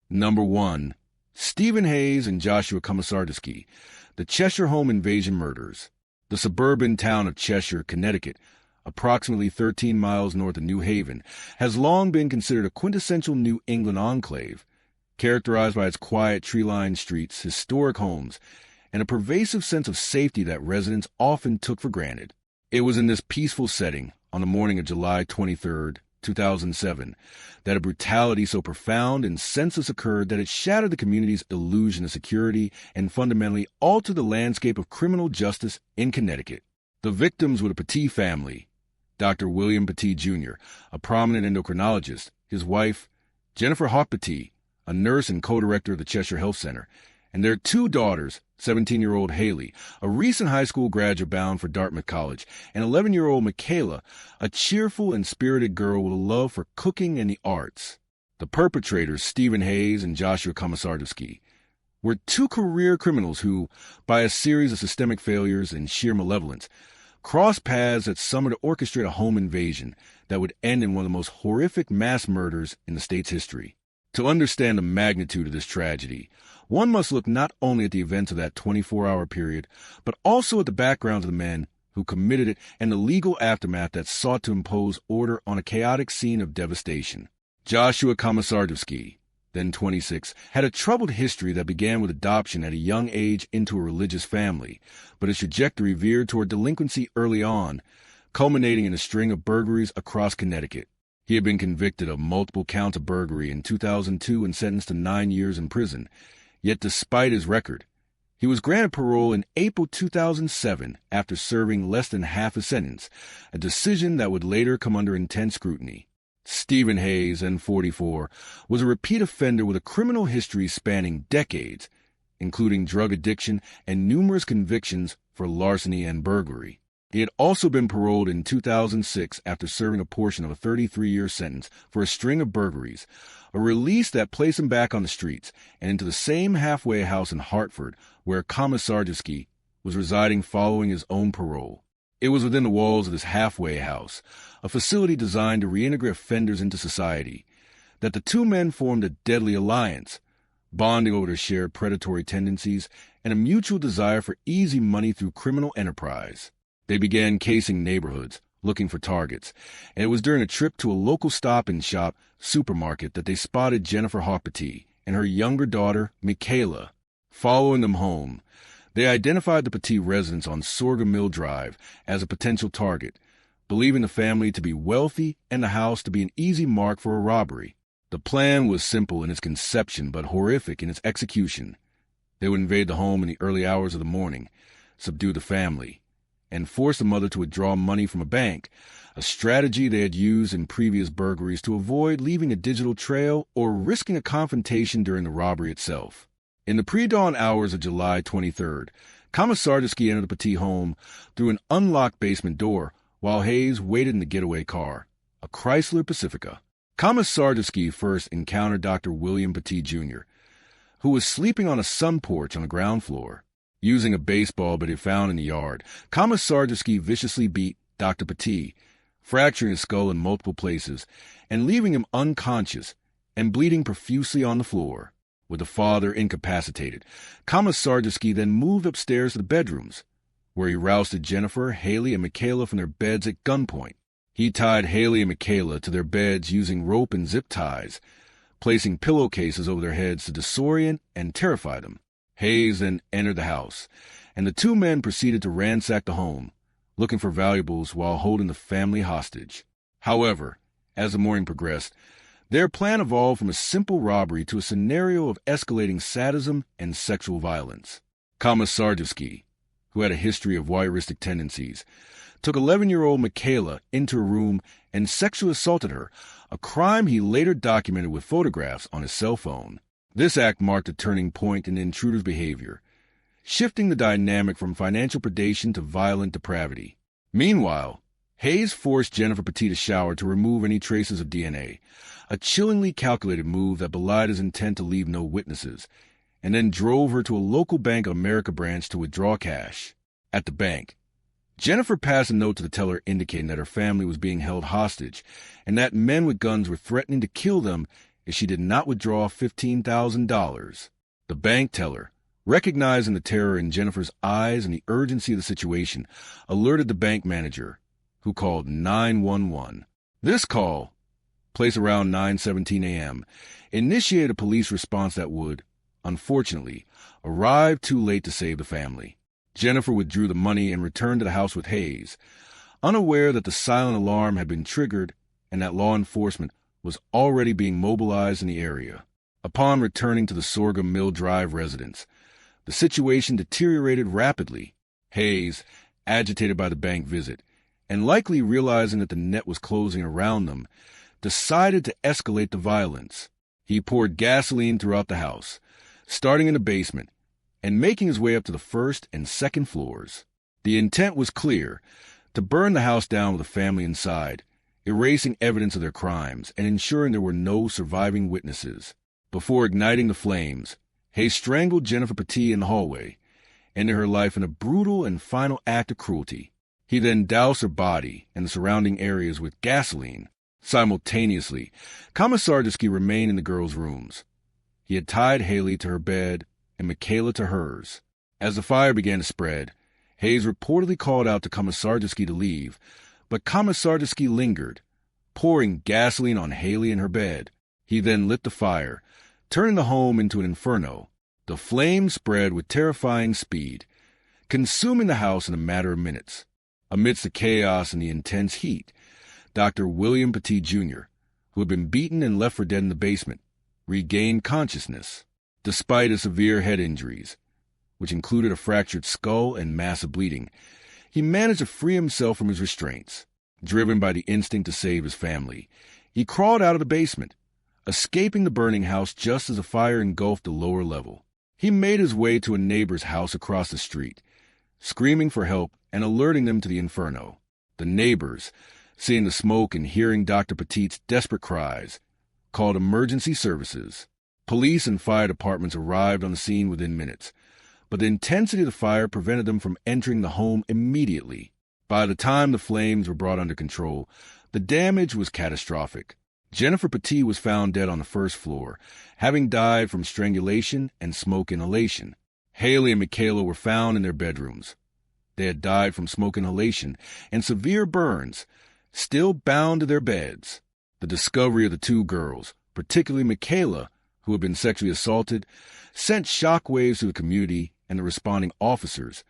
Number 1. Stephen Hayes and Joshua Komisarski, the Cheshire home invasion murders. The suburban town of Cheshire, Connecticut, approximately 13 miles north of New Haven, has long been considered a quintessential New England enclave, characterized by its quiet tree-lined streets, historic homes, and a pervasive sense of safety that residents often took for granted. It was in this peaceful setting, on the morning of July 23, 2007, that a brutality so profound and senseless occurred that it shattered the community's illusion of security and fundamentally altered the landscape of criminal justice in Connecticut. The victims were the Petit family, Dr. William Petit, Jr., a prominent endocrinologist, his wife, Jennifer Petit, a nurse and co-director of the Cheshire Health Center, and their 2 daughters, 17-year-old Haley, a recent high school graduate bound for Dartmouth College, and 11-year-old Michaela, a cheerful and spirited girl with a love for cooking and the arts. The perpetrators, Stephen Hayes and Joshua Komisarski, were 2 career criminals who, by a series of systemic failures and sheer malevolence, crossed paths that summer to orchestrate a home invasion that would end in one of the most horrific mass murders in the state's history. To understand the magnitude of this tragedy, one must look not only at the events of that 24-hour period, but also at the backgrounds of the men who committed it and the legal aftermath that sought to impose order on a chaotic scene of devastation. Joshua Komisarski, then 26, had a troubled history that began with adoption at a young age into a religious family, but his trajectory veered toward delinquency early on, culminating in a string of burglaries across Connecticut. He had been convicted of multiple counts of burglary in 2002 and sentenced to 9 years in prison. Yet despite his record, he was granted parole in April 2007 after serving less than half his sentence, a decision that would later come under intense scrutiny. Stephen Hayes, then 44, was a repeat offender with a criminal history spanning decades, including drug addiction and numerous convictions for larceny and burglary. He had also been paroled in 2006 after serving a portion of a 33-year sentence for a string of burglaries, a release that placed him back on the streets and into the same halfway house in Hartford where Komisarski was residing following his own parole. It was within the walls of this halfway house, a facility designed to reintegrate offenders into society, that the 2 men formed a deadly alliance, bonding over their shared predatory tendencies and a mutual desire for easy money through criminal enterprise. They began casing neighborhoods, looking for targets, and it was during a trip to a local stop-and-shop supermarket that they spotted Jennifer Petit and her younger daughter, Michaela. Following them home, they identified the Petit residence on Sorghum Mill Drive as a potential target, believing the family to be wealthy and the house to be an easy mark for a robbery. The plan was simple in its conception but horrific in its execution. They would invade the home in the early hours of the morning, subdue the family, and force the mother to withdraw money from a bank, a strategy they had used in previous burglaries to avoid leaving a digital trail or risking a confrontation during the robbery itself. In the pre-dawn hours of July 23rd, Komisarski entered the Petit home through an unlocked basement door while Hayes waited in the getaway car, a Chrysler Pacifica. Komisarski first encountered Dr. William Petit, Jr., who was sleeping on a sun porch on the ground floor. Using a baseball bat he found in the yard, Komisarski viciously beat Dr. Petit, fracturing his skull in multiple places and leaving him unconscious and bleeding profusely on the floor. With the father incapacitated, Komisarski then moved upstairs to the bedrooms, where he rousted Jennifer, Haley, and Michaela from their beds at gunpoint. He tied Haley and Michaela to their beds using rope and zip ties, placing pillowcases over their heads to disorient and terrify them. Hayes then entered the house, and the 2 men proceeded to ransack the home, looking for valuables while holding the family hostage. However, as the morning progressed, their plan evolved from a simple robbery to a scenario of escalating sadism and sexual violence. Komisarski, who had a history of voyeuristic tendencies, took 11-year-old Michaela into a room and sexually assaulted her, a crime he later documented with photographs on his cell phone. This act marked a turning point in the intruder's behavior, shifting the dynamic from financial predation to violent depravity. Meanwhile, Hayes forced Jennifer Petit to shower to remove any traces of DNA, a chillingly calculated move that belied his intent to leave no witnesses, and then drove her to a local Bank of America branch to withdraw cash. At the bank, Jennifer passed a note to the teller indicating that her family was being held hostage and that men with guns were threatening to kill them if she did not withdraw $15,000. The bank teller, recognizing the terror in Jennifer's eyes and the urgency of the situation, alerted the bank manager, who called 911. This call, placed around 9:17 a.m., initiated a police response that would, unfortunately, arrive too late to save the family. Jennifer withdrew the money and returned to the house with Hayes, unaware that the silent alarm had been triggered and that law enforcement was already being mobilized in the area. Upon returning to the Sorghum Mill Drive residence, the situation deteriorated rapidly. Hayes, agitated by the bank visit, and likely realizing that the net was closing around them, decided to escalate the violence. He poured gasoline throughout the house, starting in the basement and making his way up to the first and second floors. The intent was clear: to burn the house down with the family inside, erasing evidence of their crimes and ensuring there were no surviving witnesses. Before igniting the flames, Hayes strangled Jennifer Petit in the hallway, ending her life in a brutal and final act of cruelty. He then doused her body and the surrounding areas with gasoline. Simultaneously, Komisarjevsky remained in the girls' rooms. He had tied Haley to her bed and Michaela to hers. As the fire began to spread, Hayes reportedly called out to Komisarjevsky to leave, but Komisarjevsky lingered, pouring gasoline on Haley in her bed. He then lit the fire, turning the home into an inferno. The flames spread with terrifying speed, consuming the house in a matter of minutes. Amidst the chaos and the intense heat, Dr. William Petit, Jr., who had been beaten and left for dead in the basement, regained consciousness. Despite his severe head injuries, which included a fractured skull and massive bleeding, he managed to free himself from his restraints. Driven by the instinct to save his family, he crawled out of the basement, escaping the burning house just as the fire engulfed the lower level. He made his way to a neighbor's house across the street, screaming for help and alerting them to the inferno. The neighbors, seeing the smoke and hearing Dr. Petit's desperate cries, called emergency services. Police and fire departments arrived on the scene within minutes, but the intensity of the fire prevented them from entering the home immediately. By the time the flames were brought under control, the damage was catastrophic. Jennifer Petit was found dead on the first floor, having died from strangulation and smoke inhalation. Haley and Michaela were found in their bedrooms. They had died from smoke inhalation and severe burns, still bound to their beds. The discovery of the two girls, particularly Michaela, who had been sexually assaulted, sent shockwaves to the community and the responding officers,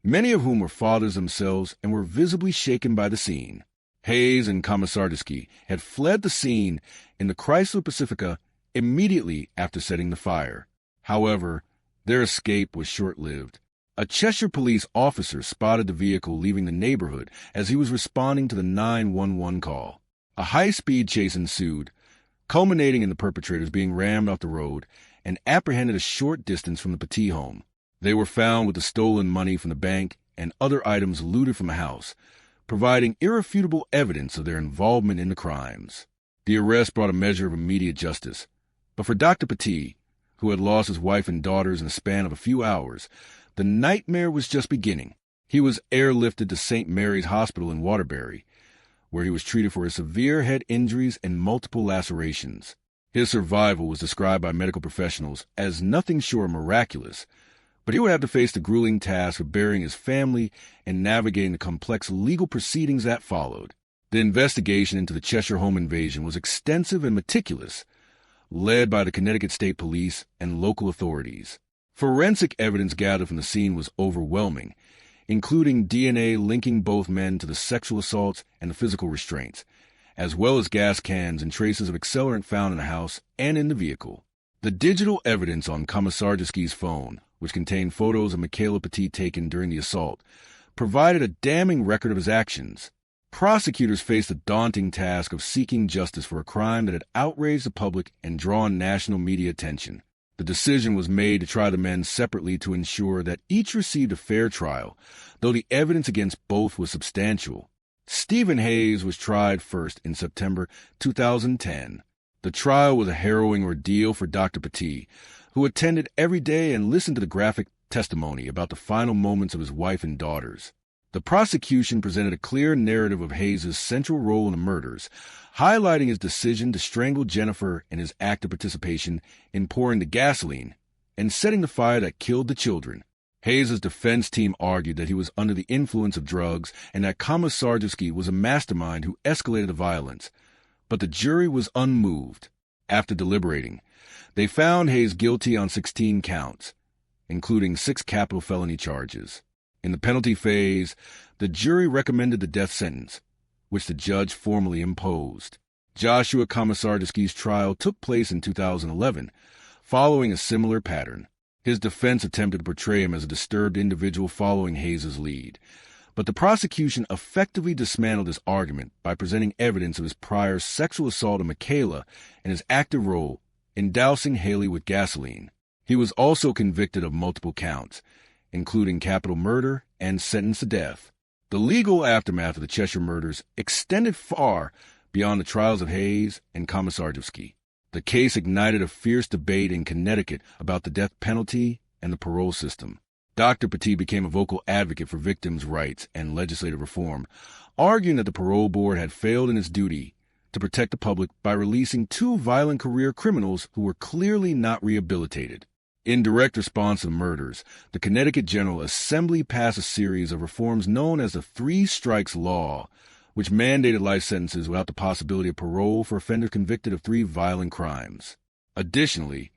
many of whom were fathers themselves and were visibly shaken by the scene. Hayes and Komisarjevsky had fled the scene in the Chrysler Pacifica immediately after setting the fire. However, their escape was short-lived. A Cheshire police officer spotted the vehicle leaving the neighborhood as he was responding to the 911 call. A high-speed chase ensued, culminating in the perpetrators being rammed off the road and apprehended a short distance from the Petit home. They were found with the stolen money from the bank and other items looted from the house, providing irrefutable evidence of their involvement in the crimes. The arrest brought a measure of immediate justice, but for Dr. Petit, who had lost his wife and daughters in the span of a few hours, the nightmare was just beginning. He was airlifted to St. Mary's Hospital in Waterbury, where he was treated for his severe head injuries and multiple lacerations. His survival was described by medical professionals as nothing short of miraculous, but he would have to face the grueling task of burying his family and navigating the complex legal proceedings that followed. The investigation into the Cheshire home invasion was extensive and meticulous, led by the Connecticut State Police and local authorities. Forensic evidence gathered from the scene was overwhelming, including DNA linking both men to the sexual assaults and the physical restraints, as well as gas cans and traces of accelerant found in the house and in the vehicle. The digital evidence on Komisarjevsky's phone, which contained photos of Michaela Petit taken during the assault, provided a damning record of his actions. Prosecutors faced the daunting task of seeking justice for a crime that had outraged the public and drawn national media attention. The decision was made to try the men separately to ensure that each received a fair trial, though the evidence against both was substantial. Stephen Hayes was tried first in September 2010. The trial was a harrowing ordeal for Dr. Petit, who attended every day and listened to the graphic testimony about the final moments of his wife and daughters. The prosecution presented a clear narrative of Hayes' central role in the murders, highlighting his decision to strangle Jennifer and his active participation in pouring the gasoline and setting the fire that killed the children. Hayes' defense team argued that he was under the influence of drugs and that Komisarjevsky was a mastermind who escalated the violence, but the jury was unmoved. After deliberating, they found Hayes guilty on 16 counts, including 6 capital felony charges. In the penalty phase, the jury recommended the death sentence, which the judge formally imposed. Joshua Komisarjevsky's trial took place in 2011, following a similar pattern. His defense attempted to portray him as a disturbed individual following Hayes' lead, but the prosecution effectively dismantled this argument by presenting evidence of his prior sexual assault of Michaela and his active role in dousing Haley with gasoline. He was also convicted of multiple counts, including capital murder and sentenced to death. The legal aftermath of the Cheshire murders extended far beyond the trials of Hayes and Komisarjevsky. The case ignited a fierce debate in Connecticut about the death penalty and the parole system. Dr. Petit became a vocal advocate for victims' rights and legislative reform, arguing that the parole board had failed in its duty to protect the public by releasing 2 violent career criminals who were clearly not rehabilitated. In direct response to the murders, the Connecticut General Assembly passed a series of reforms known as the 3 Strikes Law, which mandated life sentences without the possibility of parole for offenders convicted of 3 violent crimes. Additionally,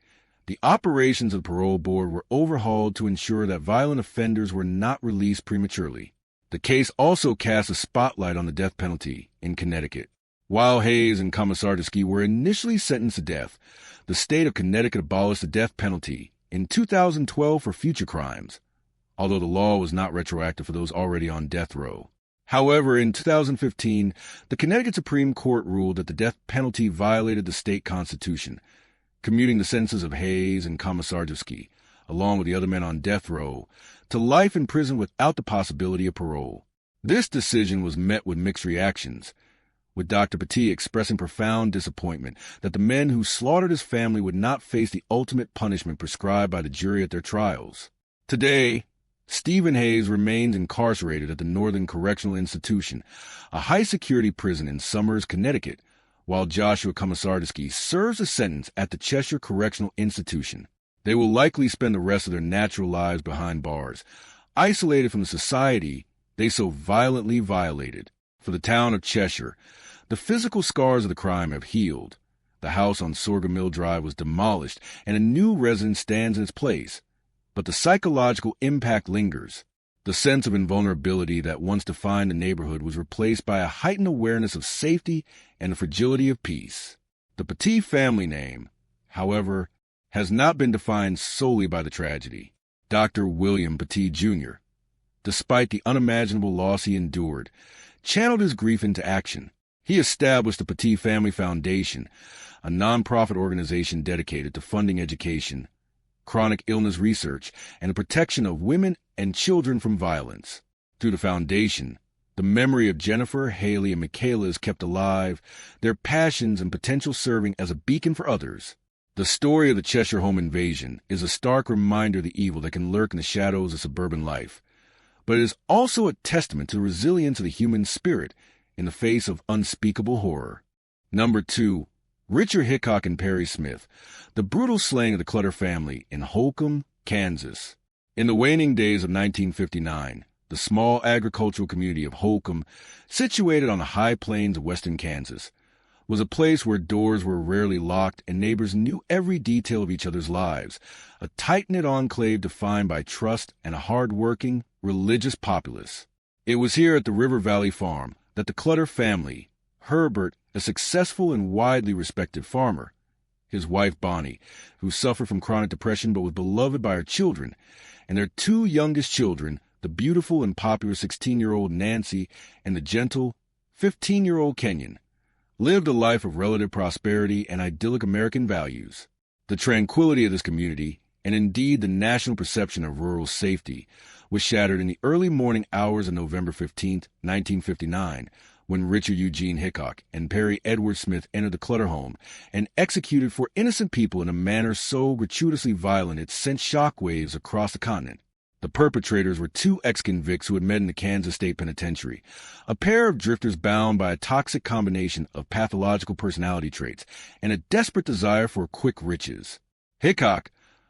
the operations of the parole board were overhauled to ensure that violent offenders were not released prematurely. The case also cast a spotlight on the death penalty in Connecticut. While Hayes and Komisarjevsky were initially sentenced to death, the state of Connecticut abolished the death penalty in 2012 for future crimes, although the law was not retroactive for those already on death row. However, in 2015, the Connecticut Supreme Court ruled that the death penalty violated the state constitution, commuting the sentences of Hayes and Komisarjevsky, along with the other men on death row, to life in prison without the possibility of parole. This decision was met with mixed reactions, with Dr. Petit expressing profound disappointment that the men who slaughtered his family would not face the ultimate punishment prescribed by the jury at their trials. Today, Stephen Hayes remains incarcerated at the Northern Correctional Institution, a high-security prison in Somers, Connecticut, while Joshua Komisarjevsky serves a sentence at the Cheshire Correctional Institution. They will likely spend the rest of their natural lives behind bars, isolated from the society they so violently violated. For the town of Cheshire, the physical scars of the crime have healed. The house on Sorghum Mill Drive was demolished, and a new residence stands in its place. But the psychological impact lingers. The sense of invulnerability that once defined the neighborhood was replaced by a heightened awareness of safety and the fragility of peace. The Petit family name, however, has not been defined solely by the tragedy. Dr. William Petit, Jr., despite the unimaginable loss he endured, channeled his grief into action. He established the Petit Family Foundation, a nonprofit organization dedicated to funding education, chronic illness research, and the protection of women and children from violence. Through the foundation, the memory of Jennifer, Haley, and Michaela is kept alive, their passions and potential serving as a beacon for others. The story of the Cheshire home invasion is a stark reminder of the evil that can lurk in the shadows of suburban life, but it is also a testament to the resilience of the human spirit in the face of unspeakable horror. Number 2. Richard Hickok and Perry Smith, the brutal slaying of the Clutter family in Holcomb, Kansas. In the waning days of 1959, the small agricultural community of Holcomb, situated on the high plains of western Kansas, was a place where doors were rarely locked and neighbors knew every detail of each other's lives, a tight-knit enclave defined by trust and a hard-working, religious populace. It was here at the River Valley Farm that the Clutter family, Herbert, a successful and widely respected farmer, his wife Bonnie, who suffered from chronic depression but was beloved by her children, and their 2 youngest children, the beautiful and popular 16-year-old Nancy and the gentle 15-year-old Kenyon, lived a life of relative prosperity and idyllic American values. The tranquility of this community, and indeed the national perception of rural safety, was shattered in the early morning hours of November 15, 1959, when Richard Eugene Hickok and Perry Edward Smith entered the Clutter home and executed 4 innocent people in a manner so gratuitously violent it sent shockwaves across the continent. The perpetrators were two ex-convicts who had met in the Kansas State Penitentiary, a pair of drifters bound by a toxic combination of pathological personality traits and a desperate desire for quick riches. Hickok,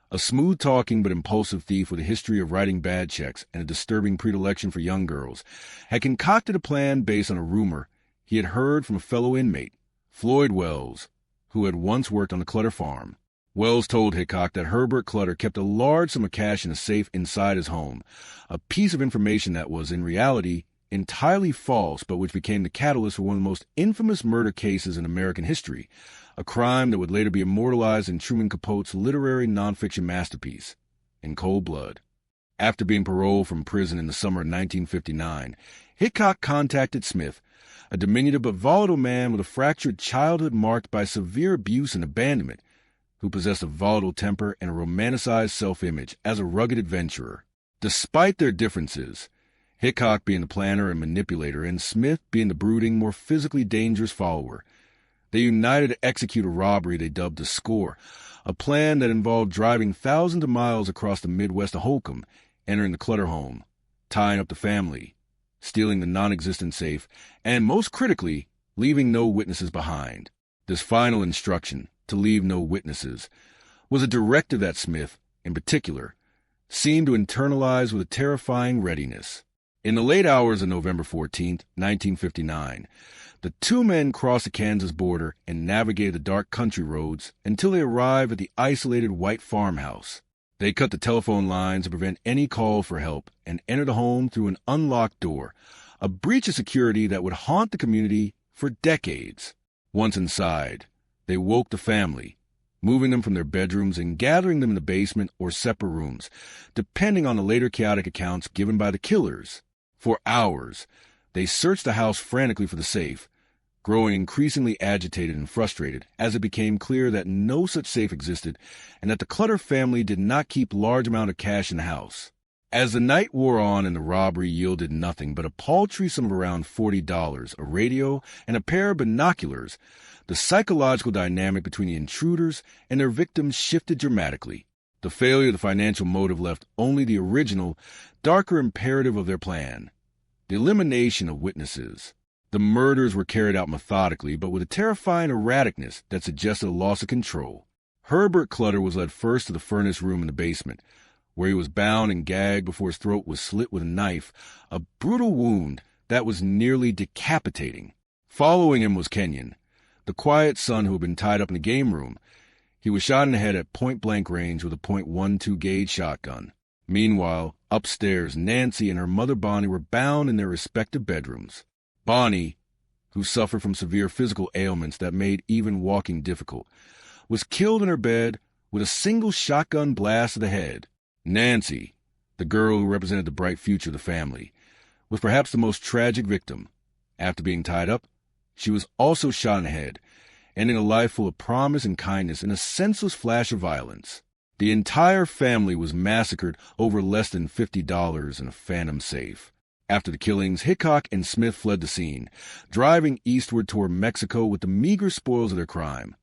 a smooth-talking but impulsive thief with a history of writing bad checks and a disturbing predilection for young girls, had concocted a plan based on a rumor he had heard from a fellow inmate, Floyd Wells, who had once worked on the Clutter farm. Wells told Hickok that Herbert Clutter kept a large sum of cash in a safe inside his home, a piece of information that was, in reality, entirely false, but which became the catalyst for one of the most infamous murder cases in American history, a crime that would later be immortalized in Truman Capote's literary nonfiction masterpiece, In Cold Blood. After being paroled from prison in the summer of 1959, Hickok contacted Smith, a diminutive but volatile man with a fractured childhood marked by severe abuse and abandonment, who possessed a volatile temper and a romanticized self-image as a rugged adventurer. Despite their differences, Hickok being the planner and manipulator and Smith being the brooding, more physically dangerous follower, they united to execute a robbery they dubbed the Score, a plan that involved driving thousands of miles across the Midwest to Holcomb, entering the Clutter home, tying up the family, stealing the non-existent safe, and, most critically, leaving no witnesses behind. This final instruction, to leave no witnesses, was a directive that Smith, in particular, seemed to internalize with a terrifying readiness. In the late hours of November 14, 1959, the two men crossed the Kansas border and navigated the dark country roads until they arrived at the isolated white farmhouse. They cut the telephone lines to prevent any call for help and entered the home through an unlocked door, a breach of security that would haunt the community for decades. Once inside, they woke the family, moving them from their bedrooms and gathering them in the basement or separate rooms, depending on the later chaotic accounts given by the killers. For hours, they searched the house frantically for the safe, growing increasingly agitated and frustrated as it became clear that no such safe existed and that the Clutter family did not keep large amount of cash in the house. As the night wore on and the robbery yielded nothing but a paltry sum of around $40, a radio, and a pair of binoculars, the psychological dynamic between the intruders and their victims shifted dramatically. The failure of the financial motive left only the original, darker imperative of their plan: the elimination of witnesses. The murders were carried out methodically, but with a terrifying erraticness that suggested a loss of control. Herbert Clutter was led first to the furnace room in the basement, where he was bound and gagged before his throat was slit with a knife, a brutal wound that was nearly decapitating. Following him was Kenyon, the quiet son who had been tied up in the game room. He was shot in the head at point-blank range with a .12 gauge shotgun. Meanwhile, upstairs, Nancy and her mother Bonnie were bound in their respective bedrooms. Bonnie, who suffered from severe physical ailments that made even walking difficult, was killed in her bed with a single shotgun blast to the head. Nancy, the girl who represented the bright future of the family, was perhaps the most tragic victim. After being tied up, she was also shot in the head, ending a life full of promise and kindness in a senseless flash of violence. The entire family was massacred over less than $50 in a phantom safe. After the killings, Hickok and Smith fled the scene, driving eastward toward Mexico with the meager spoils of their crime,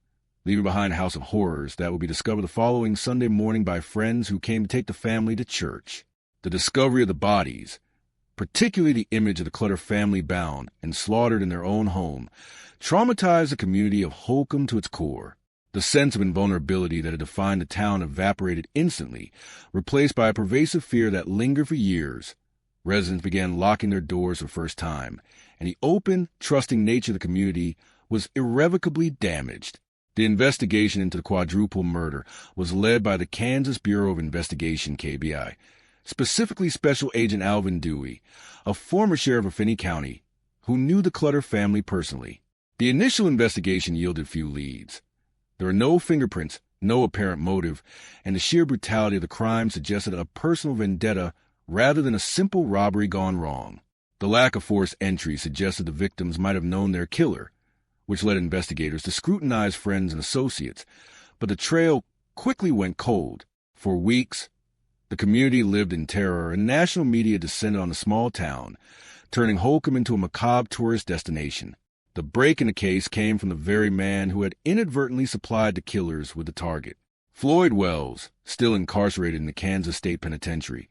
leaving behind a house of horrors that would be discovered the following Sunday morning by friends who came to take the family to church. The discovery of the bodies, particularly the image of the Clutter family bound and slaughtered in their own home, traumatized the community of Holcomb to its core. The sense of invulnerability that had defined the town evaporated instantly, replaced by a pervasive fear that lingered for years. Residents began locking their doors for the first time, and the open, trusting nature of the community was irrevocably damaged. The investigation into the quadruple murder was led by the Kansas Bureau of Investigation, KBI, specifically Special Agent Alvin Dewey, a former sheriff of Finney County, who knew the Clutter family personally. The initial investigation yielded few leads. There were no fingerprints, no apparent motive, and the sheer brutality of the crime suggested a personal vendetta rather than a simple robbery gone wrong. The lack of forced entry suggested the victims might have known their killer, which led investigators to scrutinize friends and associates, but the trail quickly went cold. For weeks, the community lived in terror, and national media descended on the small town, turning Holcomb into a macabre tourist destination. The break in the case came from the very man who had inadvertently supplied the killers with the target. Floyd Wells, still incarcerated in the Kansas State Penitentiary,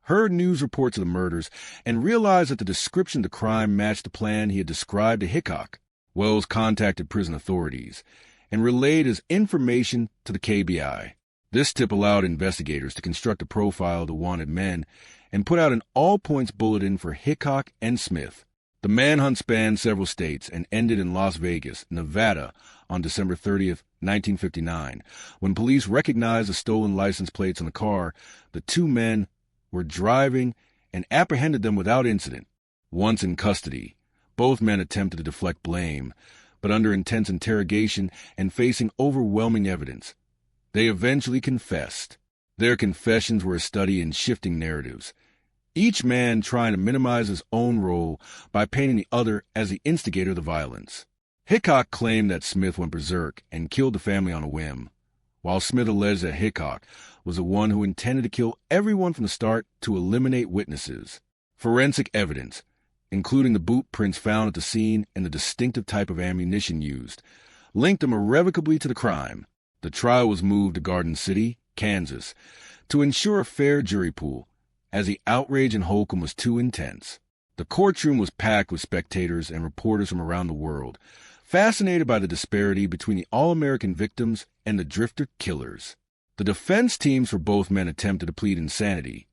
heard news reports of the murders, and realized that the description of the crime matched the plan he had described to Hickok. Wells contacted prison authorities and relayed his information to the KBI. This tip allowed investigators to construct a profile of the wanted men and put out an all-points bulletin for Hickok and Smith. The manhunt spanned several states and ended in Las Vegas, Nevada, on December 30th, 1959. When police recognized the stolen license plates on the car, the two men were driving and apprehended them without incident. Once in custody, both men attempted to deflect blame, but under intense interrogation and facing overwhelming evidence, they eventually confessed. Their confessions were a study in shifting narratives, each man trying to minimize his own role by painting the other as the instigator of the violence. Hickok claimed that Smith went berserk and killed the family on a whim, while Smith alleged that Hickok was the one who intended to kill everyone from the start to eliminate witnesses. Forensic evidence, including the boot prints found at the scene and the distinctive type of ammunition used, linked them irrevocably to the crime. The trial was moved to Garden City, Kansas, to ensure a fair jury pool, as the outrage in Holcomb was too intense. The courtroom was packed with spectators and reporters from around the world, fascinated by the disparity between the all-American victims and the drifter killers. The defense teams for both men attempted to plead insanity,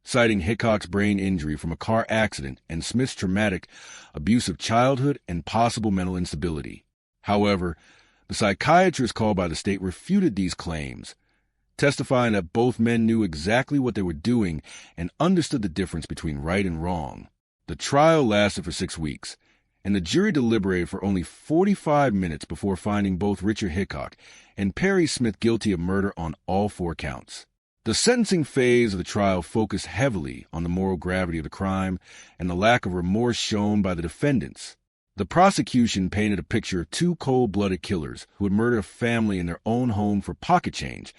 citing Hickok's brain injury from a car accident and Smith's traumatic, abusive childhood and possible mental instability. However, the psychiatrist called by the state refuted these claims, testifying that both men knew exactly what they were doing and understood the difference between right and wrong. The trial lasted for 6 weeks, and the jury deliberated for only 45 minutes before finding both Richard Hickok and Perry Smith guilty of murder on all 4 counts. The sentencing phase of the trial focused heavily on the moral gravity of the crime and the lack of remorse shown by the defendants. The prosecution painted a picture of 2 cold-blooded killers who had murdered a family in their own home for pocket change,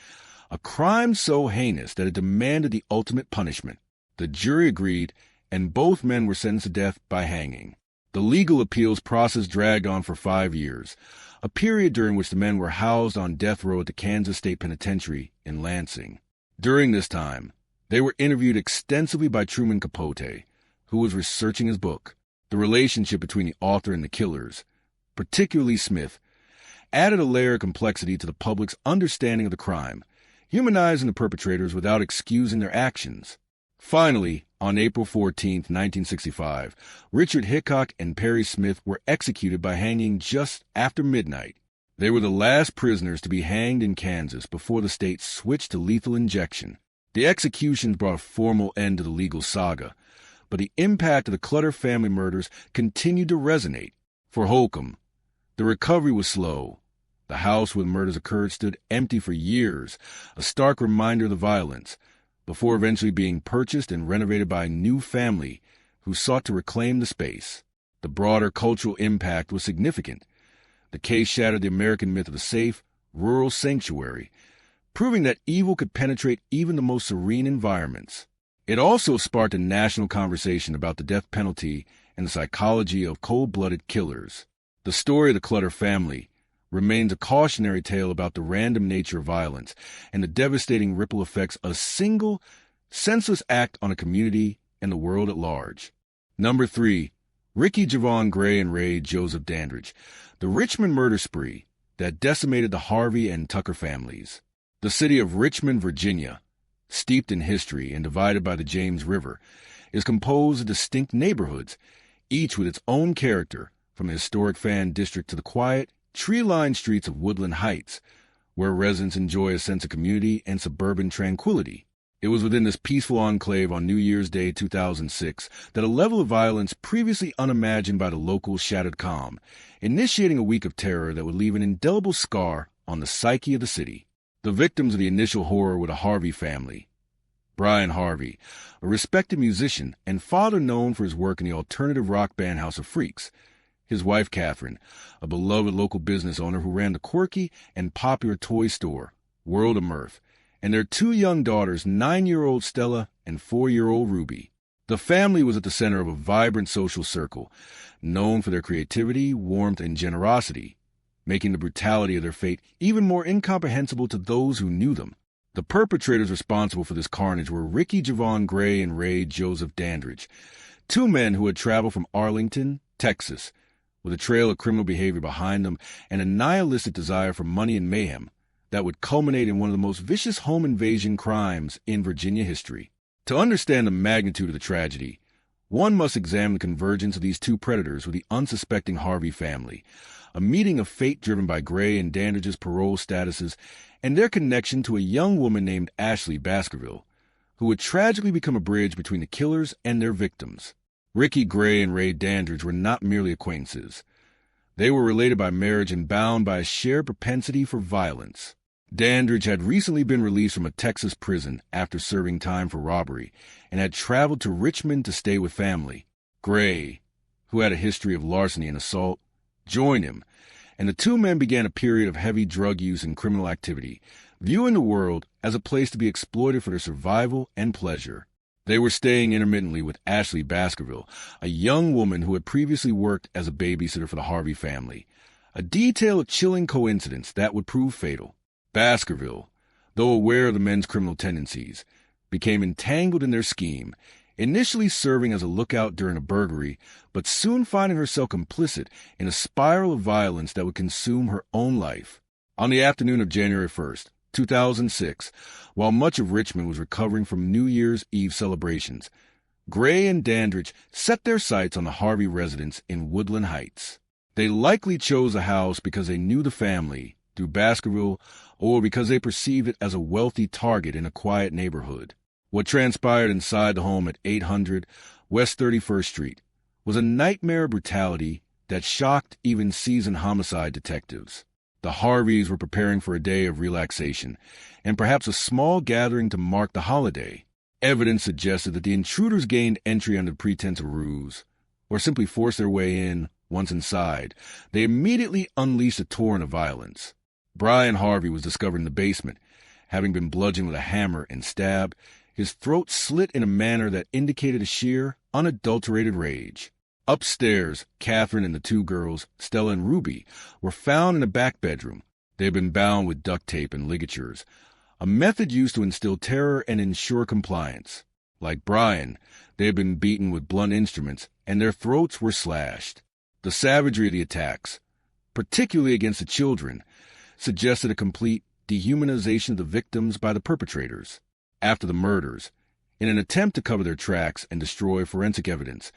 a crime so heinous that it demanded the ultimate punishment. The jury agreed, and both men were sentenced to death by hanging. The legal appeals process dragged on for 5 years, a period during which the men were housed on death row at the Kansas State Penitentiary in Lansing. During this time, they were interviewed extensively by Truman Capote, who was researching his book. The relationship between the author and the killers, particularly Smith, added a layer of complexity to the public's understanding of the crime, humanizing the perpetrators without excusing their actions. Finally, on April 14, 1965, Richard Hickok and Perry Smith were executed by hanging just after midnight. They were the last prisoners to be hanged in Kansas before the state switched to lethal injection. The executions brought a formal end to the legal saga, but the impact of the Clutter family murders continued to resonate. For Holcomb, the recovery was slow. The house where the murders occurred stood empty for years, a stark reminder of the violence, before eventually being purchased and renovated by a new family who sought to reclaim the space. The broader cultural impact was significant. The case shattered the American myth of a safe, rural sanctuary, proving that evil could penetrate even the most serene environments. It also sparked a national conversation about the death penalty and the psychology of cold-blooded killers. The story of the Clutter family remains a cautionary tale about the random nature of violence and the devastating ripple effects of a single, senseless act on a community and the world at large. Number 3. Ricky Javon Gray and Ray Joseph Dandridge, the Richmond murder spree that decimated the Harvey and Tucker families. The city of Richmond, Virginia, steeped in history and divided by the James River, is composed of distinct neighborhoods, each with its own character, from the historic Fan District to the quiet, tree-lined streets of Woodland Heights, where residents enjoy a sense of community and suburban tranquility. It was within this peaceful enclave on New Year's Day 2006 that a level of violence previously unimagined by the locals shattered calm, initiating a week of terror that would leave an indelible scar on the psyche of the city. The victims of the initial horror were the Harvey family. Brian Harvey, a respected musician and father known for his work in the alternative rock band House of Freaks. His wife, Catherine, a beloved local business owner who ran the quirky and popular toy store, World of Mirth, and their 2 young daughters, 9-year-old Stella and 4-year-old Ruby. The family was at the center of a vibrant social circle, known for their creativity, warmth, and generosity, making the brutality of their fate even more incomprehensible to those who knew them. The perpetrators responsible for this carnage were Ricky Javon Gray and Ray Joseph Dandridge, two men who had traveled from Arlington, Texas, with a trail of criminal behavior behind them and a nihilistic desire for money and mayhem that would culminate in one of the most vicious home invasion crimes in Virginia history. To understand the magnitude of the tragedy, one must examine the convergence of these two predators with the unsuspecting Harvey family, a meeting of fate driven by Gray and Dandridge's parole statuses and their connection to a young woman named Ashley Baskerville, who would tragically become a bridge between the killers and their victims. Ricky Gray and Ray Dandridge were not merely acquaintances. They were related by marriage and bound by a shared propensity for violence. Dandridge had recently been released from a Texas prison after serving time for robbery and had traveled to Richmond to stay with family. Gray, who had a history of larceny and assault, joined him, and the two men began a period of heavy drug use and criminal activity, viewing the world as a place to be exploited for their survival and pleasure. They were staying intermittently with Ashley Baskerville, a young woman who had previously worked as a babysitter for the Harvey family, a detail of chilling coincidence that would prove fatal. Baskerville, though aware of the men's criminal tendencies, became entangled in their scheme, initially serving as a lookout during a burglary, but soon finding herself complicit in a spiral of violence that would consume her own life. On the afternoon of January 1st, 2006, while much of Richmond was recovering from New Year's Eve celebrations, Gray and Dandridge set their sights on the Harvey residence in Woodland Heights. They likely chose the house because they knew the family through Baskerville or because they perceived it as a wealthy target in a quiet neighborhood. What transpired inside the home at 800 West 31st Street was a nightmare of brutality that shocked even seasoned homicide detectives. The Harveys were preparing for a day of relaxation and perhaps a small gathering to mark the holiday. Evidence suggested that the intruders gained entry under the pretense of ruse, or simply forced their way in. Once inside, they immediately unleashed a torrent of violence. Brian Harvey was discovered in the basement, having been bludgeoned with a hammer and stabbed, his throat slit in a manner that indicated a sheer, unadulterated rage. Upstairs, Catherine and the two girls, Stella and Ruby, were found in a back bedroom. They had been bound with duct tape and ligatures, a method used to instill terror and ensure compliance. Like Brian, they had been beaten with blunt instruments, and their throats were slashed. The savagery of the attacks, particularly against the children, suggested a complete dehumanization of the victims by the perpetrators. After the murders, in an attempt to cover their tracks and destroy forensic evidence,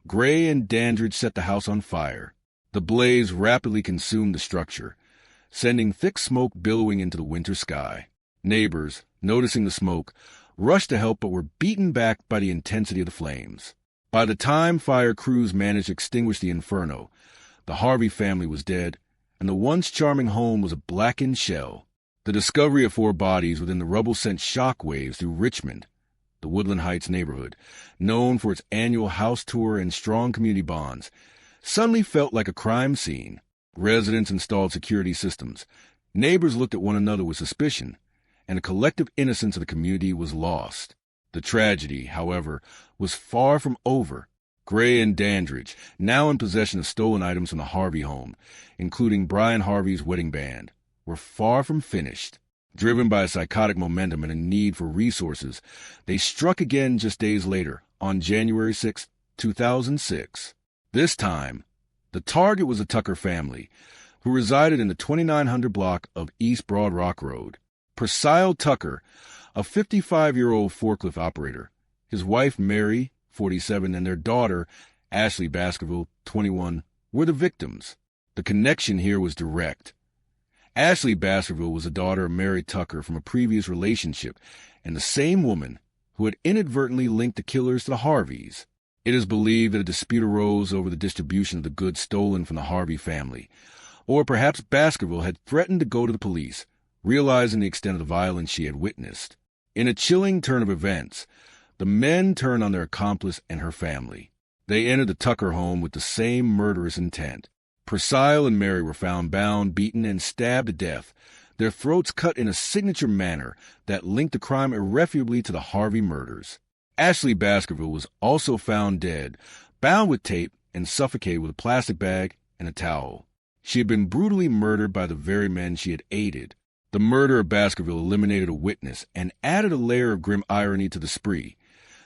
Gray and Dandridge set the house on fire. The blaze rapidly consumed the structure, sending thick smoke billowing into the winter sky. Neighbors, noticing the smoke, rushed to help but were beaten back by the intensity of the flames. By the time fire crews managed to extinguish the inferno, the Harvey family was dead, and the once charming home was a blackened shell. The discovery of 4 bodies within the rubble sent shockwaves through Richmond, the Woodland Heights neighborhood, known for its annual house tour and strong community bonds, suddenly felt like a crime scene. Residents installed security systems. Neighbors looked at one another with suspicion, and the collective innocence of the community was lost. The tragedy, however, was far from over. Gray and Dandridge, now in possession of stolen items from the Harvey home, including Brian Harvey's wedding band, were far from finished. Driven by a psychotic momentum and a need for resources, they struck again just days later, on January 6, 2006. This time, the target was the Tucker family, who resided in the 2900 block of East Broad Rock Road. Petit Tucker, a 55-year-old forklift operator, his wife Mary, 47, and their daughter, Ashley Baskerville, 21, were the victims. The connection here was direct. Ashley Baskerville was the daughter of Mary Tucker from a previous relationship, and the same woman who had inadvertently linked the killers to the Harveys. It is believed that a dispute arose over the distribution of the goods stolen from the Harvey family, or perhaps Baskerville had threatened to go to the police, realizing the extent of the violence she had witnessed. In a chilling turn of events, the men turned on their accomplice and her family. They entered the Tucker home with the same murderous intent. Priscilla and Mary were found bound, beaten, and stabbed to death, their throats cut in a signature manner that linked the crime irrefugably to the Harvey murders. Ashley Baskerville was also found dead, bound with tape and suffocated with a plastic bag and a towel. She had been brutally murdered by the very men she had aided. The murder of Baskerville eliminated a witness and added a layer of grim irony to the spree.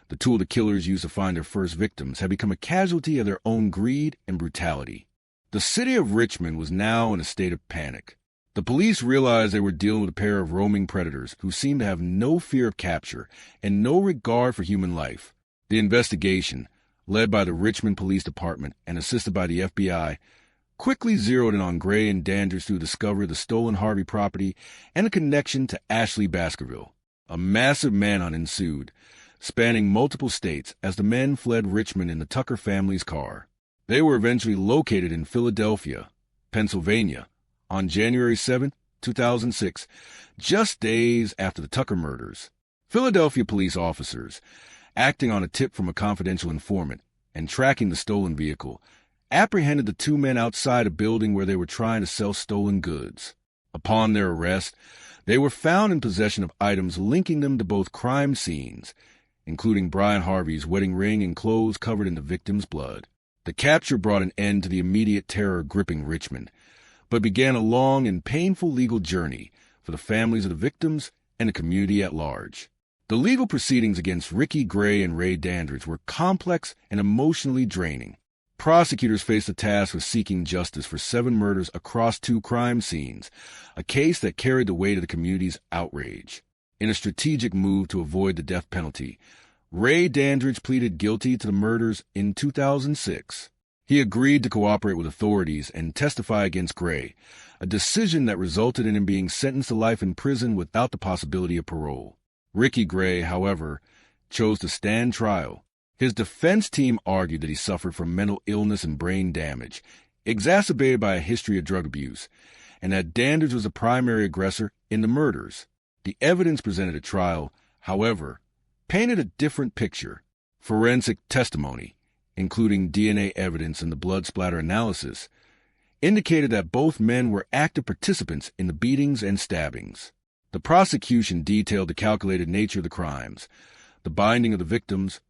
The tool the killers used to find their first victims had become a casualty of their own greed and brutality. The city of Richmond was now in a state of panic. The police realized they were dealing with a pair of roaming predators who seemed to have no fear of capture and no regard for human life. The investigation, led by the Richmond Police Department and assisted by the FBI, quickly zeroed in on Gray and Dandridge through the discovery of the stolen Harvey property and a connection to Ashley Baskerville. A massive manhunt ensued, spanning multiple states as the men fled Richmond in the Tucker family's car. They were eventually located in Philadelphia, Pennsylvania, on January 7, 2006, just days after the Tucker murders. Philadelphia police officers, acting on a tip from a confidential informant and tracking the stolen vehicle, apprehended the two men outside a building where they were trying to sell stolen goods. Upon their arrest, they were found in possession of items linking them to both crime scenes, including Brian Harvey's wedding ring and clothes covered in the victim's blood. The capture brought an end to the immediate terror gripping Richmond, but began a long and painful legal journey for the families of the victims and the community at large. The legal proceedings against Ricky Gray and Ray Dandridge were complex and emotionally draining. Prosecutors faced the task of seeking justice for 7 murders across 2 crime scenes, a case that carried the weight of the community's outrage. In a strategic move to avoid the death penalty, Ray Dandridge pleaded guilty to the murders in 2006. He agreed to cooperate with authorities and testify against Gray, a decision that resulted in him being sentenced to life in prison without the possibility of parole. Ricky Gray, however, chose to stand trial. His defense team argued that he suffered from mental illness and brain damage, exacerbated by a history of drug abuse, and that Dandridge was the primary aggressor in the murders. The evidence presented at trial, however, painted a different picture. Forensic testimony, including DNA evidence and the blood splatter analysis, indicated that both men were active participants in the beatings and stabbings. The prosecution detailed the calculated nature of the crimes, the binding of the victims,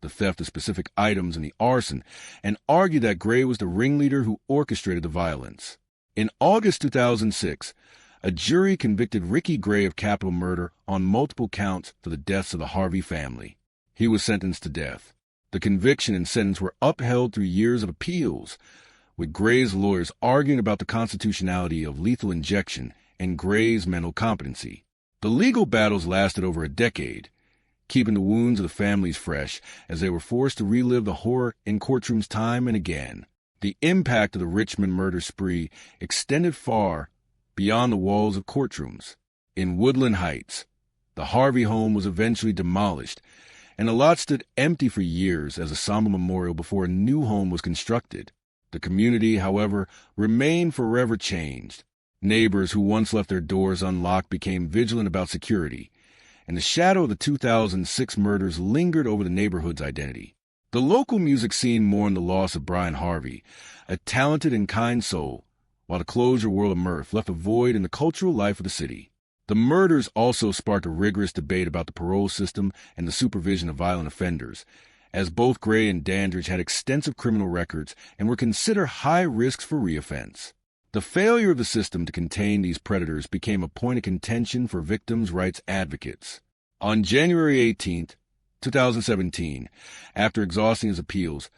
the theft of specific items, and the arson, and argued that Gray was the ringleader who orchestrated the violence. In August 2006, a jury convicted Ricky Gray of capital murder on multiple counts for the deaths of the Harvey family. He was sentenced to death. The conviction and sentence were upheld through years of appeals, with Gray's lawyers arguing about the constitutionality of lethal injection and Gray's mental competency. The legal battles lasted over a decade, keeping the wounds of the families fresh as they were forced to relive the horror in courtrooms time and again. The impact of the Richmond murder spree extended far beyond the walls of courtrooms. In Woodland Heights, the Harvey home was eventually demolished, and the lot stood empty for years as a somber memorial before a new home was constructed. The community, however, remained forever changed. Neighbors who once left their doors unlocked became vigilant about security, and the shadow of the 2006 murders lingered over the neighborhood's identity. The local music scene mourned the loss of Brian Harvey, a talented and kind soul, while the closure world of mirth left a void in the cultural life of the city. The murders also sparked a rigorous debate about the parole system and the supervision of violent offenders, as both Gray and Dandridge had extensive criminal records and were considered high risks for reoffense. The failure of the system to contain these predators became a point of contention for victims' rights advocates. On January 18, 2017, after exhausting his appeals,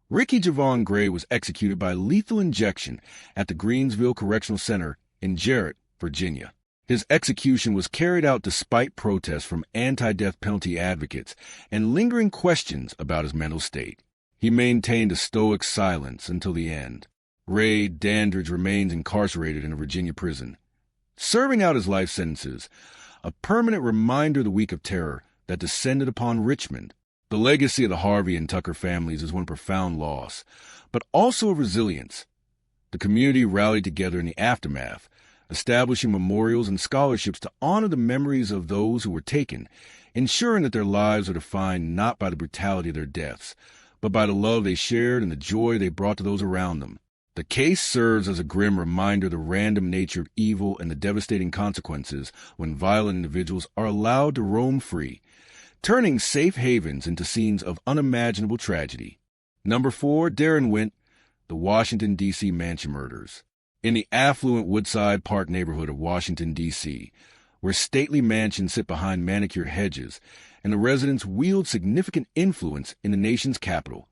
Ricky Javon Gray was executed by lethal injection at the Greensville Correctional Center in Jarrett, Virginia. His execution was carried out despite protests from anti-death penalty advocates and lingering questions about his mental state. He maintained a stoic silence until the end. Ray Dandridge remains incarcerated in a Virginia prison, serving out his life sentences, a permanent reminder of the week of terror that descended upon Richmond. The legacy of the Harvey and Tucker families is one of profound loss, but also of resilience. The community rallied together in the aftermath, establishing memorials and scholarships to honor the memories of those who were taken, ensuring that their lives are defined not by the brutality of their deaths, but by the love they shared and the joy they brought to those around them. The case serves as a grim reminder of the random nature of evil and the devastating consequences when violent individuals are allowed to roam free, turning safe havens into scenes of unimaginable tragedy. Number 4, Darren Wint, the Washington, D.C. Mansion Murders. In the affluent Woodside Park neighborhood of Washington, D.C., where stately mansions sit behind manicured hedges and the residents wield significant influence in the nation's capital,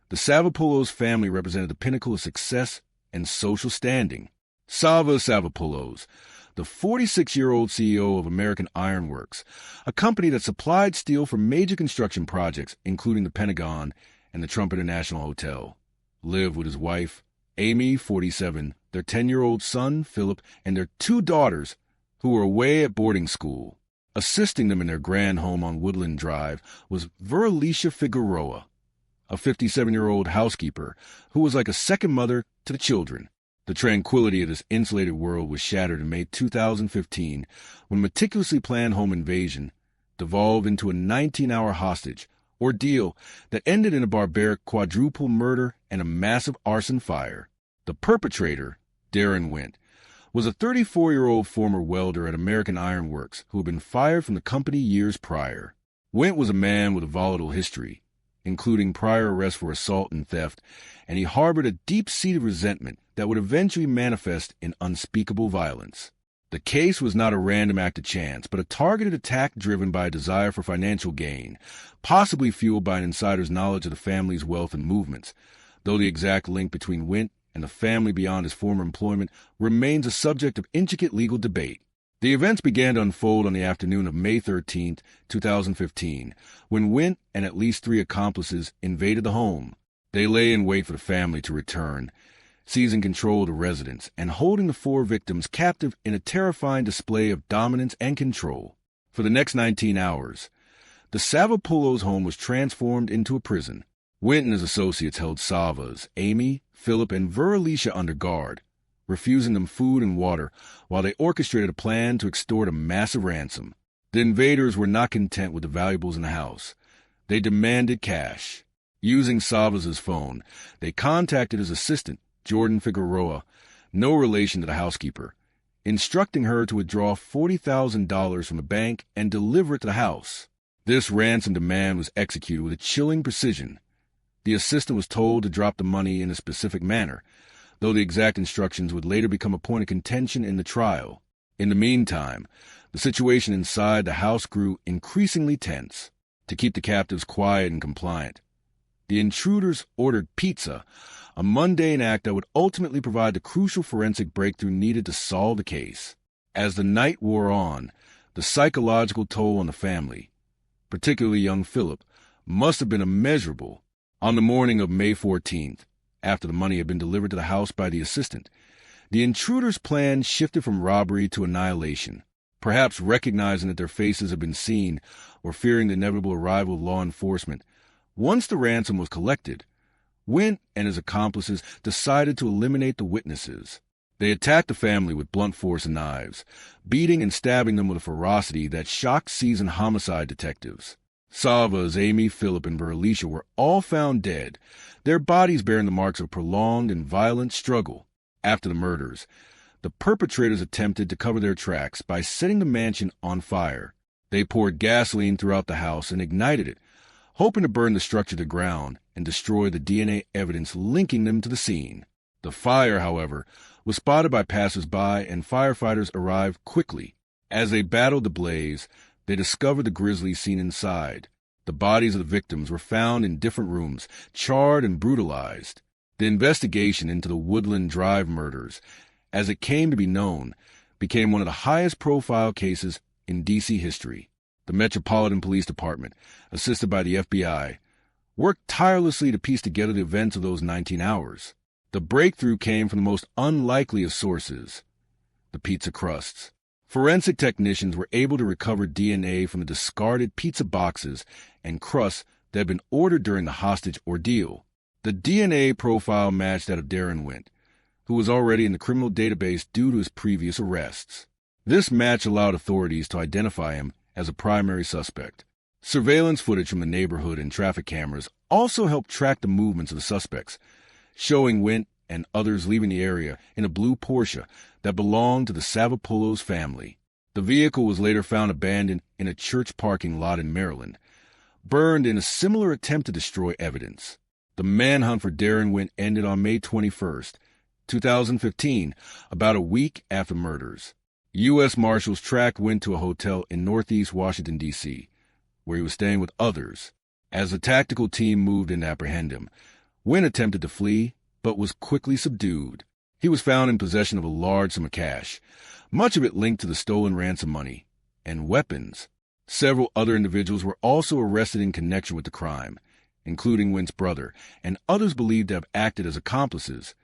the Savopoulos family represented the pinnacle of success and social standing. Sava Savopoulos, the 46-year-old CEO of American Iron Works, a company that supplied steel for major construction projects, including the Pentagon and the Trump International Hotel, lived with his wife, Amy, 47, their 10-year-old son, Philip, and their 2 daughters, who were away at boarding school. Assisting them in their grand home on Woodland Drive was Veralicia Figueroa, a 57-year-old housekeeper who was like a second mother to the children. The tranquility of this insulated world was shattered in May 2015 when a meticulously planned home invasion devolved into a 19-hour hostage ordeal that ended in a barbaric quadruple murder and a massive arson fire. The perpetrator, Darren Wint, was a 34-year-old former welder at American Iron Works who had been fired from the company years prior. Wint was a man with a volatile history, including prior arrests for assault and theft, and he harbored a deep-seated resentment that would eventually manifest in unspeakable violence. The case was not a random act of chance, but a targeted attack driven by a desire for financial gain, possibly fueled by an insider's knowledge of the family's wealth and movements, though the exact link between Wint and the family beyond his former employment remains a subject of intricate legal debate. The events began to unfold on the afternoon of May 13, 2015, when Wint and at least 3 accomplices invaded the home. They lay in wait for the family to return, seizing control of the residence and holding the 4 victims captive in a terrifying display of dominance and control. For the next 19 hours, the Savopoulos home was transformed into a prison. Wint and his associates held Sava's, Amy, Philip, and Veralicia under guard, refusing them food and water while they orchestrated a plan to extort a massive ransom. The invaders were not content with the valuables in the house. They demanded cash. Using Savas' phone, they contacted his assistant, Jordan Figueroa, no relation to the housekeeper, instructing her to withdraw $40,000 from the bank and deliver it to the house. This ransom demand was executed with a chilling precision. The assistant was told to drop the money in a specific manner, though the exact instructions would later become a point of contention in the trial. In the meantime, the situation inside the house grew increasingly tense. To keep the captives quiet and compliant, the intruders ordered pizza, a mundane act that would ultimately provide the crucial forensic breakthrough needed to solve the case. As the night wore on, the psychological toll on the family, particularly young Philip, must have been immeasurable. On the morning of May 14th, after the money had been delivered to the house by the assistant, the intruders' plan shifted from robbery to annihilation, perhaps recognizing that their faces had been seen or fearing the inevitable arrival of law enforcement. Once the ransom was collected, Wint and his accomplices decided to eliminate the witnesses. They attacked the family with blunt force and knives, beating and stabbing them with a ferocity that shocked seasoned homicide detectives. Sava's, Amy, Philip, and Veralicia were all found dead, their bodies bearing the marks of prolonged and violent struggle. After the murders, the perpetrators attempted to cover their tracks by setting the mansion on fire. They poured gasoline throughout the house and ignited it, hoping to burn the structure to the ground and destroy the DNA evidence linking them to the scene. The fire, however, was spotted by passers-by, and firefighters arrived quickly. As they battled the blaze, they discovered the grislies seen inside. The bodies of the victims were found in different rooms, charred and brutalized. The investigation into the Woodland Drive murders, as it came to be known, became one of the highest-profile cases in D.C. history. The Metropolitan Police Department, assisted by the FBI, worked tirelessly to piece together the events of those 19 hours. The breakthrough came from the most unlikely of sources: the pizza crusts. Forensic technicians were able to recover DNA from the discarded pizza boxes and crusts that had been ordered during the hostage ordeal. The DNA profile matched that of Darren Wint, who was already in the criminal database due to his previous arrests. This match allowed authorities to identify him as a primary suspect. Surveillance footage from the neighborhood and traffic cameras also helped track the movements of the suspects, showing Wint and others leaving the area in a blue Porsche that belonged to the Savopoulos family. The vehicle was later found abandoned in a church parking lot in Maryland, burned in a similar attempt to destroy evidence. The manhunt for Darren Wint ended on May 21st, 2015, about a week after murders. U.S. Marshals tracked Wint to a hotel in northeast Washington, D.C., where he was staying with others. As the tactical team moved in to apprehend him, Wint attempted to flee, but was quickly subdued. He was found in possession of a large sum of cash, much of it linked to the stolen ransom money, and weapons. Several other individuals were also arrested in connection with the crime, including Wint's brother, and others believed to have acted as accomplices,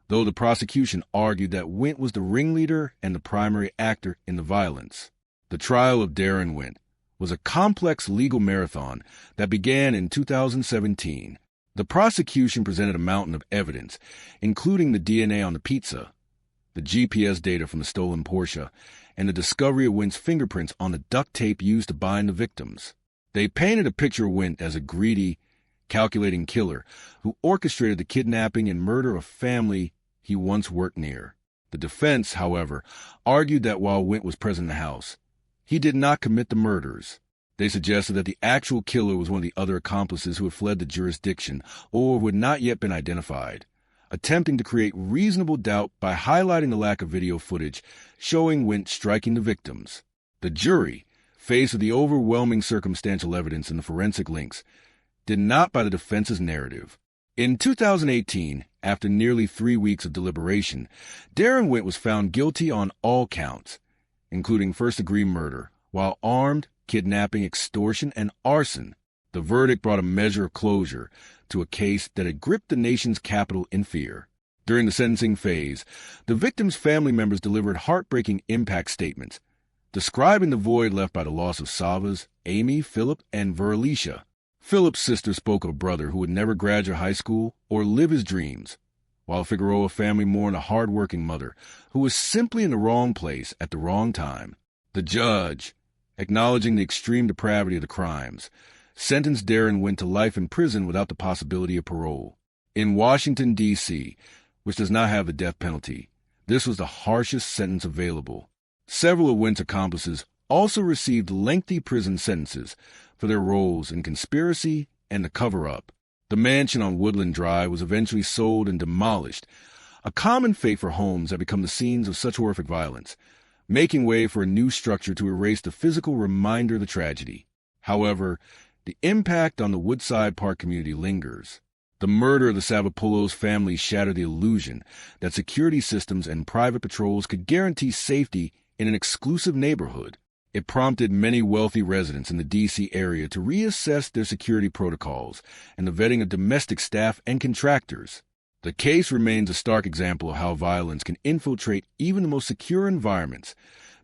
though the prosecution argued that Wint was the ringleader and the primary actor in the violence. The trial of Darren Wint was a complex legal marathon that began in 2017. The prosecution presented a mountain of evidence, including the DNA on the pizza, the GPS data from the stolen Porsche, and the discovery of Wint's fingerprints on the duct tape used to bind the victims. They painted a picture of Wint as a greedy, calculating killer who orchestrated the kidnapping and murder of a family he once worked near. The defense, however, argued that while Wint was present in the house, he did not commit the murders. They suggested that the actual killer was one of the other accomplices who had fled the jurisdiction or who had not yet been identified, attempting to create reasonable doubt by highlighting the lack of video footage showing Wint striking the victims. The jury, faced with the overwhelming circumstantial evidence and the forensic links, did not buy the defense's narrative. In 2018, after nearly 3 weeks of deliberation, Darren Wint was found guilty on all counts, including first-degree murder, while armed, kidnapping, extortion, and arson. The verdict brought a measure of closure to a case that had gripped the nation's capital in fear. During the sentencing phase, the victims' family members delivered heartbreaking impact statements, describing the void left by the loss of Sava's, Amy, Philip, and Verlicia. Philip's sister spoke of a brother who would never graduate high school or live his dreams, while Figueroa family mourned a hard-working mother who was simply in the wrong place at the wrong time. The judge, acknowledging the extreme depravity of the crimes, sentenced Darren Wint to life in prison without the possibility of parole. In Washington, D.C., which does not have the death penalty, this was the harshest sentence available. Several of Wint's accomplices also received lengthy prison sentences for their roles in conspiracy and the cover-up. The mansion on Woodland Drive was eventually sold and demolished, a common fate for homes that become the scenes of such horrific violence, making way for a new structure to erase the physical reminder of the tragedy. However, the impact on the Woodside Park community lingers. The murder of the Savopoulos family shattered the illusion that security systems and private patrols could guarantee safety in an exclusive neighborhood. It prompted many wealthy residents in the D.C. area to reassess their security protocols and the vetting of domestic staff and contractors. The case remains a stark example of how violence can infiltrate even the most secure environments,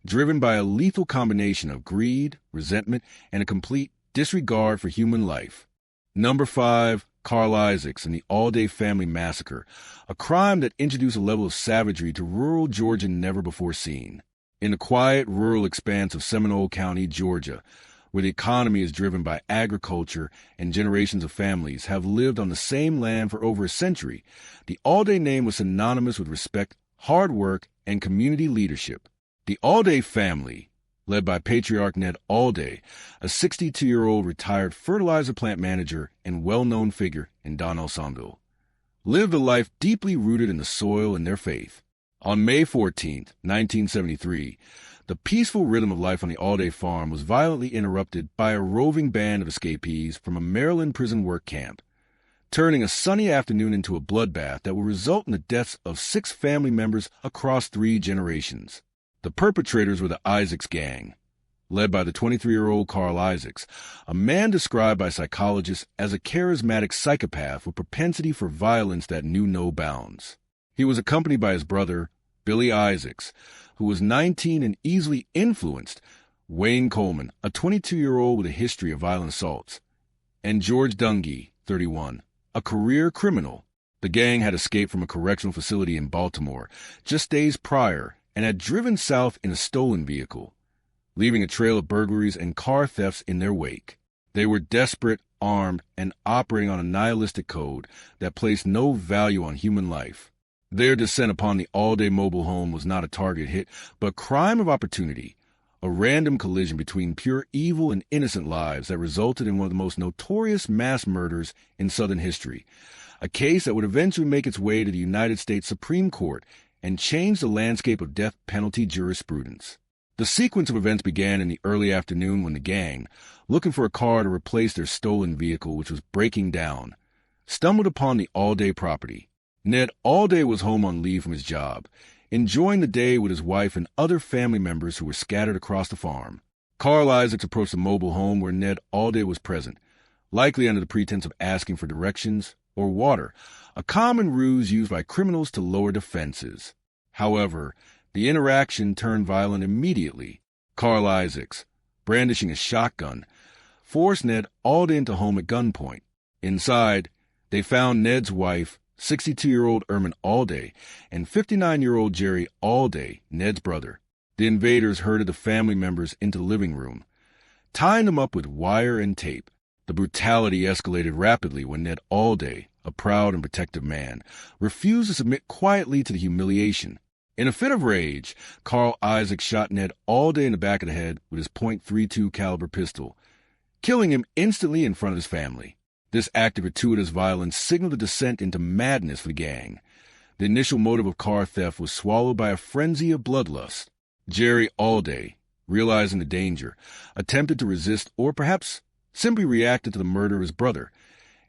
driven by a lethal combination of greed, resentment, and a complete disregard for human life. Number 5, Carl Isaacs and the Alday family massacre, a crime that introduced a level of savagery to rural Georgia never before seen. In the quiet, rural expanse of Seminole County, Georgia, where the economy is driven by agriculture and generations of families have lived on the same land for over a century, the Alday name was synonymous with respect, hard work, and community leadership. The Alday family, led by patriarch Ned Alday, a 62-year-old retired fertilizer plant manager and well-known figure in Donnelsonville, lived a life deeply rooted in the soil and their faith. On May 14, 1973, the peaceful rhythm of life on the Alday farm was violently interrupted by a roving band of escapees from a Maryland prison work camp, turning a sunny afternoon into a bloodbath that will result in the deaths of 6 family members across 3 generations. The perpetrators were the Isaacs gang, led by the 23-year-old Carl Isaacs, a man described by psychologists as a charismatic psychopath with propensity for violence that knew no bounds. He was accompanied by his brother, Billy Isaacs, who was 19 and easily influenced, Wayne Coleman, a 22-year-old with a history of violent assaults, and George Dungy, 31, a career criminal. The gang had escaped from a correctional facility in Baltimore just days prior and had driven south in a stolen vehicle, leaving a trail of burglaries and car thefts in their wake. They were desperate, armed, and operating on a nihilistic code that placed no value on human life. Their descent upon the Alday mobile home was not a target hit, but a crime of opportunity, a random collision between pure evil and innocent lives that resulted in one of the most notorious mass murders in Southern history, a case that would eventually make its way to the United States Supreme Court and change the landscape of death penalty jurisprudence. The sequence of events began in the early afternoon when the gang, looking for a car to replace their stolen vehicle which was breaking down, stumbled upon the Alday property. Ned Alday was home on leave from his job, enjoying the day with his wife and other family members who were scattered across the farm. Carl Isaacs approached the mobile home where Ned Alday was present, likely under the pretense of asking for directions or water, a common ruse used by criminals to lower defenses. However, the interaction turned violent immediately. Carl Isaacs, brandishing a shotgun, forced Ned Alday into home at gunpoint. Inside, they found Ned's wife, 62-year-old Ermin Alday, and 59-year-old Jerry Alday, Ned's brother. The invaders herded the family members into the living room, tying them up with wire and tape. The brutality escalated rapidly when Ned Alday, a proud and protective man, refused to submit quietly to the humiliation. In a fit of rage, Carl Isaacs shot Ned Alday in the back of the head with his .32 caliber pistol, killing him instantly in front of his family. This act of gratuitous violence signaled a descent into madness for the gang. The initial motive of car theft was swallowed by a frenzy of bloodlust. Jerry Alday, realizing the danger, attempted to resist or perhaps simply reacted to the murder of his brother,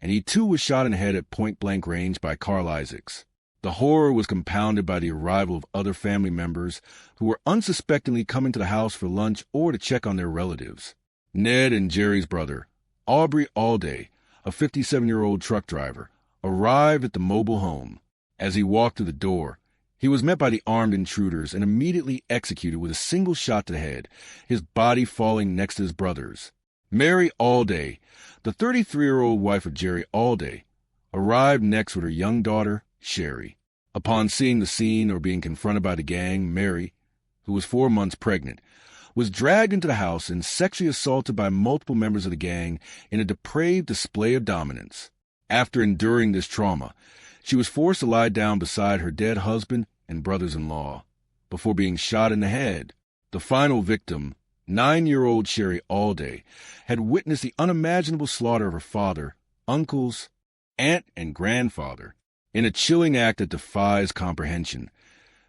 and he too was shot in the head at point-blank range by Carl Isaacs. The horror was compounded by the arrival of other family members who were unsuspectingly coming to the house for lunch or to check on their relatives. Ned and Jerry's brother, Aubrey Alday, a 57-year-old truck driver, arrived at the mobile home. As he walked through the door, he was met by the armed intruders and immediately executed with a single shot to the head, his body falling next to his brother's. Mary Alday, the 33-year-old wife of Jerry Alday, arrived next with her young daughter, Sherry. Upon seeing the scene or being confronted by the gang, Mary, who was 4 months pregnant, was dragged into the house and sexually assaulted by multiple members of the gang in a depraved display of dominance. After enduring this trauma, she was forced to lie down beside her dead husband and brothers-in-law before being shot in the head. The final victim, 9-year-old Sherry Alday, had witnessed the unimaginable slaughter of her father, uncles, aunt, and grandfather. In a chilling act that defies comprehension,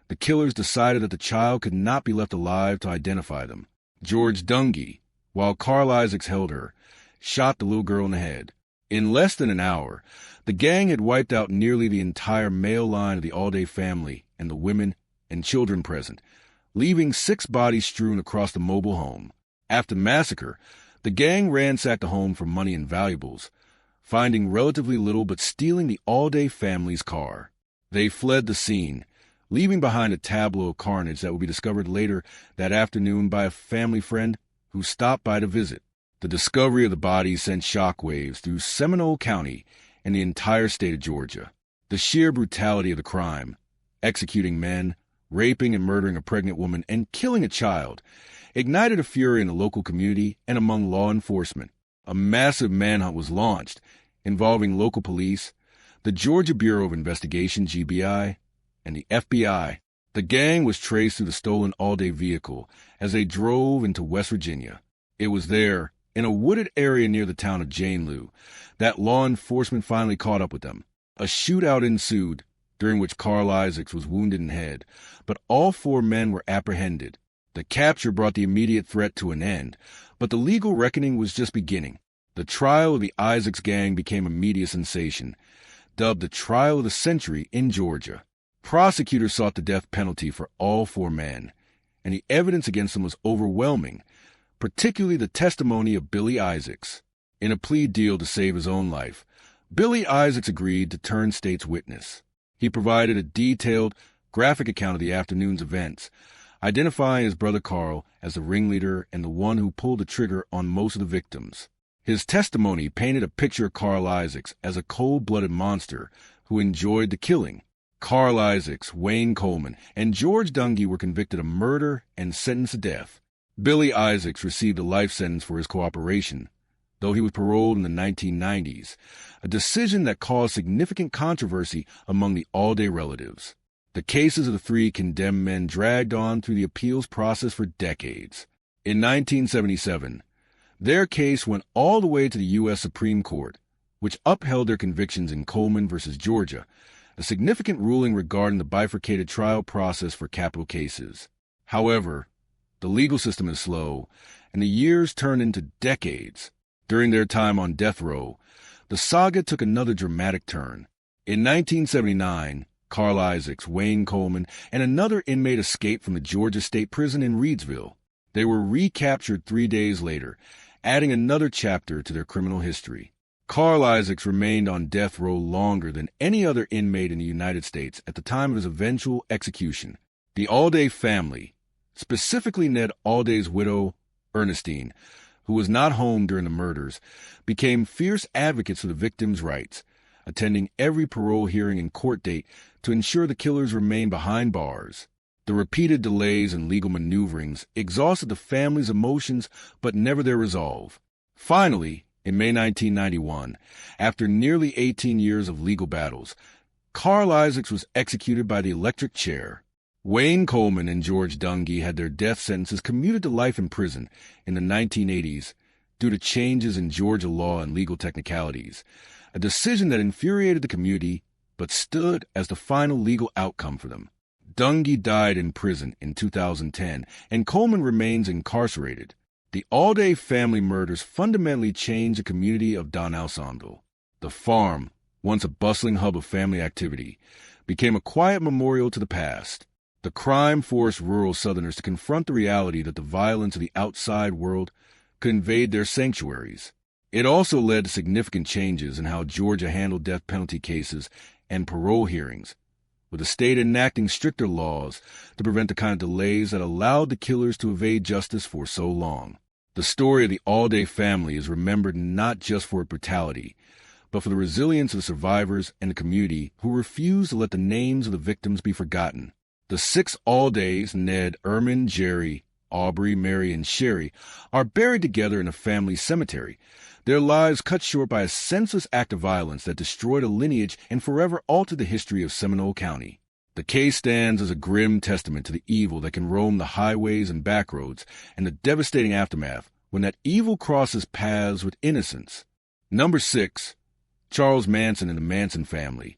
the killers decided that the child could not be left alive to identify them. George Dungy, while Carl Isaacs held her, shot the little girl in the head. In less than an hour, the gang had wiped out nearly the entire male line of the Alday family and the women and children present, leaving 6 bodies strewn across the mobile home. After the massacre, the gang ransacked the home for money and valuables, finding relatively little but stealing the Alday family's car. They fled the scene, leaving behind a tableau of carnage that would be discovered later that afternoon by a family friend who stopped by to visit. The discovery of the bodies sent shockwaves through Seminole County and the entire state of Georgia. The sheer brutality of the crime, executing men, raping and murdering a pregnant woman, and killing a child, ignited a fury in the local community and among law enforcement. A massive manhunt was launched, involving local police, the Georgia Bureau of Investigation, GBI, and the FBI. The gang was traced through the stolen Alday vehicle as they drove into West Virginia. It was there, in a wooded area near the town of Janelou, that law enforcement finally caught up with them. A shootout ensued, during which Carl Isaacs was wounded in the head, but all 4 men were apprehended. The capture brought the immediate threat to an end, but the legal reckoning was just beginning. The trial of the Isaacs gang became a media sensation, dubbed the trial of the century in Georgia. Prosecutors sought the death penalty for all 4 men, and the evidence against them was overwhelming, particularly the testimony of Billy Isaacs. In a plea deal to save his own life, Billy Isaacs agreed to turn state's witness. He provided a detailed, graphic account of the afternoon's events, identifying his brother Carl as the ringleader and the one who pulled the trigger on most of the victims. His testimony painted a picture of Carl Isaacs as a cold-blooded monster who enjoyed the killing. Carl Isaacs, Wayne Coleman, and George Dungy were convicted of murder and sentenced to death. Billy Isaacs received a life sentence for his cooperation, though he was paroled in the 1990s, a decision that caused significant controversy among the Alday relatives. The cases of the 3 condemned men dragged on through the appeals process for decades. In 1977, their case went all the way to the U.S. Supreme Court, which upheld their convictions in Coleman versus Georgia, a significant ruling regarding the bifurcated trial process for capital cases. However, the legal system is slow, and the years turned into decades. During their time on death row, the saga took another dramatic turn. In 1979, Carl Isaacs, Wayne Coleman, and another inmate escaped from the Georgia State Prison in Reidsville. They were recaptured 3 days later, adding another chapter to their criminal history. Carl Isaacs remained on death row longer than any other inmate in the United States at the time of his eventual execution. The Alday family, specifically Ned Alday's widow, Ernestine, who was not home during the murders, became fierce advocates for the victims' rights, attending every parole hearing and court date to ensure the killers remained behind bars. The repeated delays and legal maneuverings exhausted the family's emotions but never their resolve. Finally, in May 1991, after nearly 18 years of legal battles, Carl Isaacs was executed by the electric chair. Wayne Coleman and George Dungy had their death sentences commuted to life in prison in the 1980s due to changes in Georgia law and legal technicalities, a decision that infuriated the community but stood as the final legal outcome for them. Dungy died in prison in 2010, and Coleman remains incarcerated. The Alday family murders fundamentally changed the community of Don Ensemble. The farm, once a bustling hub of family activity, became a quiet memorial to the past. The crime forced rural Southerners to confront the reality that the violence of the outside world could invade their sanctuaries. It also led to significant changes in how Georgia handled death penalty cases and parole hearings, with the state enacting stricter laws to prevent the kind of delays that allowed the killers to evade justice for so long. The story of the Alday family is remembered not just for brutality, but for the resilience of the survivors and the community who refused to let the names of the victims be forgotten. The 6 Aldays, Ned, Ermin, Jerry, Aubrey, Mary, and Sherry, are buried together in a family cemetery, their lives cut short by a senseless act of violence that destroyed a lineage and forever altered the history of Seminole County. The case stands as a grim testament to the evil that can roam the highways and backroads and the devastating aftermath when that evil crosses paths with innocence. Number 6. Charles Manson and the Manson Family,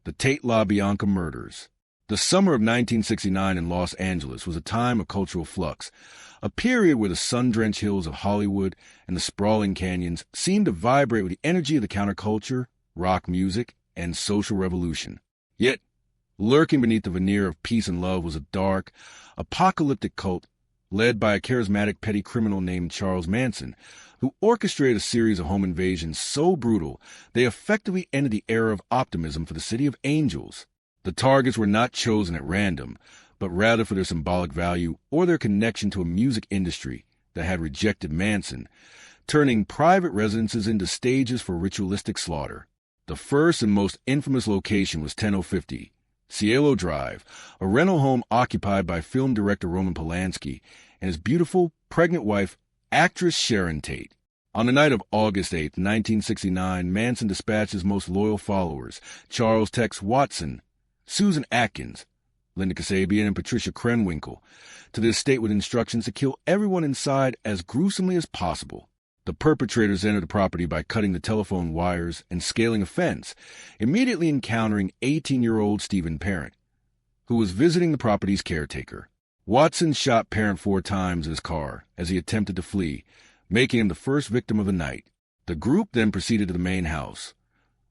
the Tate-LaBianca murders. The summer of 1969 in Los Angeles was a time of cultural flux, a period where the sun-drenched hills of Hollywood and the sprawling canyons seemed to vibrate with the energy of the counterculture, rock music, and social revolution. Yet, lurking beneath the veneer of peace and love was a dark, apocalyptic cult led by a charismatic petty criminal named Charles Manson, who orchestrated a series of home invasions so brutal they effectively ended the era of optimism for the City of Angels. The targets were not chosen at random, but rather for their symbolic value or their connection to a music industry that had rejected Manson, turning private residences into stages for ritualistic slaughter. The first and most infamous location was 10050 Cielo Drive, a rental home occupied by film director Roman Polanski and his beautiful, pregnant wife, actress Sharon Tate. On the night of August 8, 1969, Manson dispatched his most loyal followers, Charles Tex Watson, Susan Atkins, Linda Kasabian, and Patricia Krenwinkel, to the estate with instructions to kill everyone inside as gruesomely as possible. The perpetrators entered the property by cutting the telephone wires and scaling a fence, immediately encountering 18-year-old Stephen Parent, who was visiting the property's caretaker. Watson shot Parent 4 times in his car as he attempted to flee, making him the first victim of the night. The group then proceeded to the main house,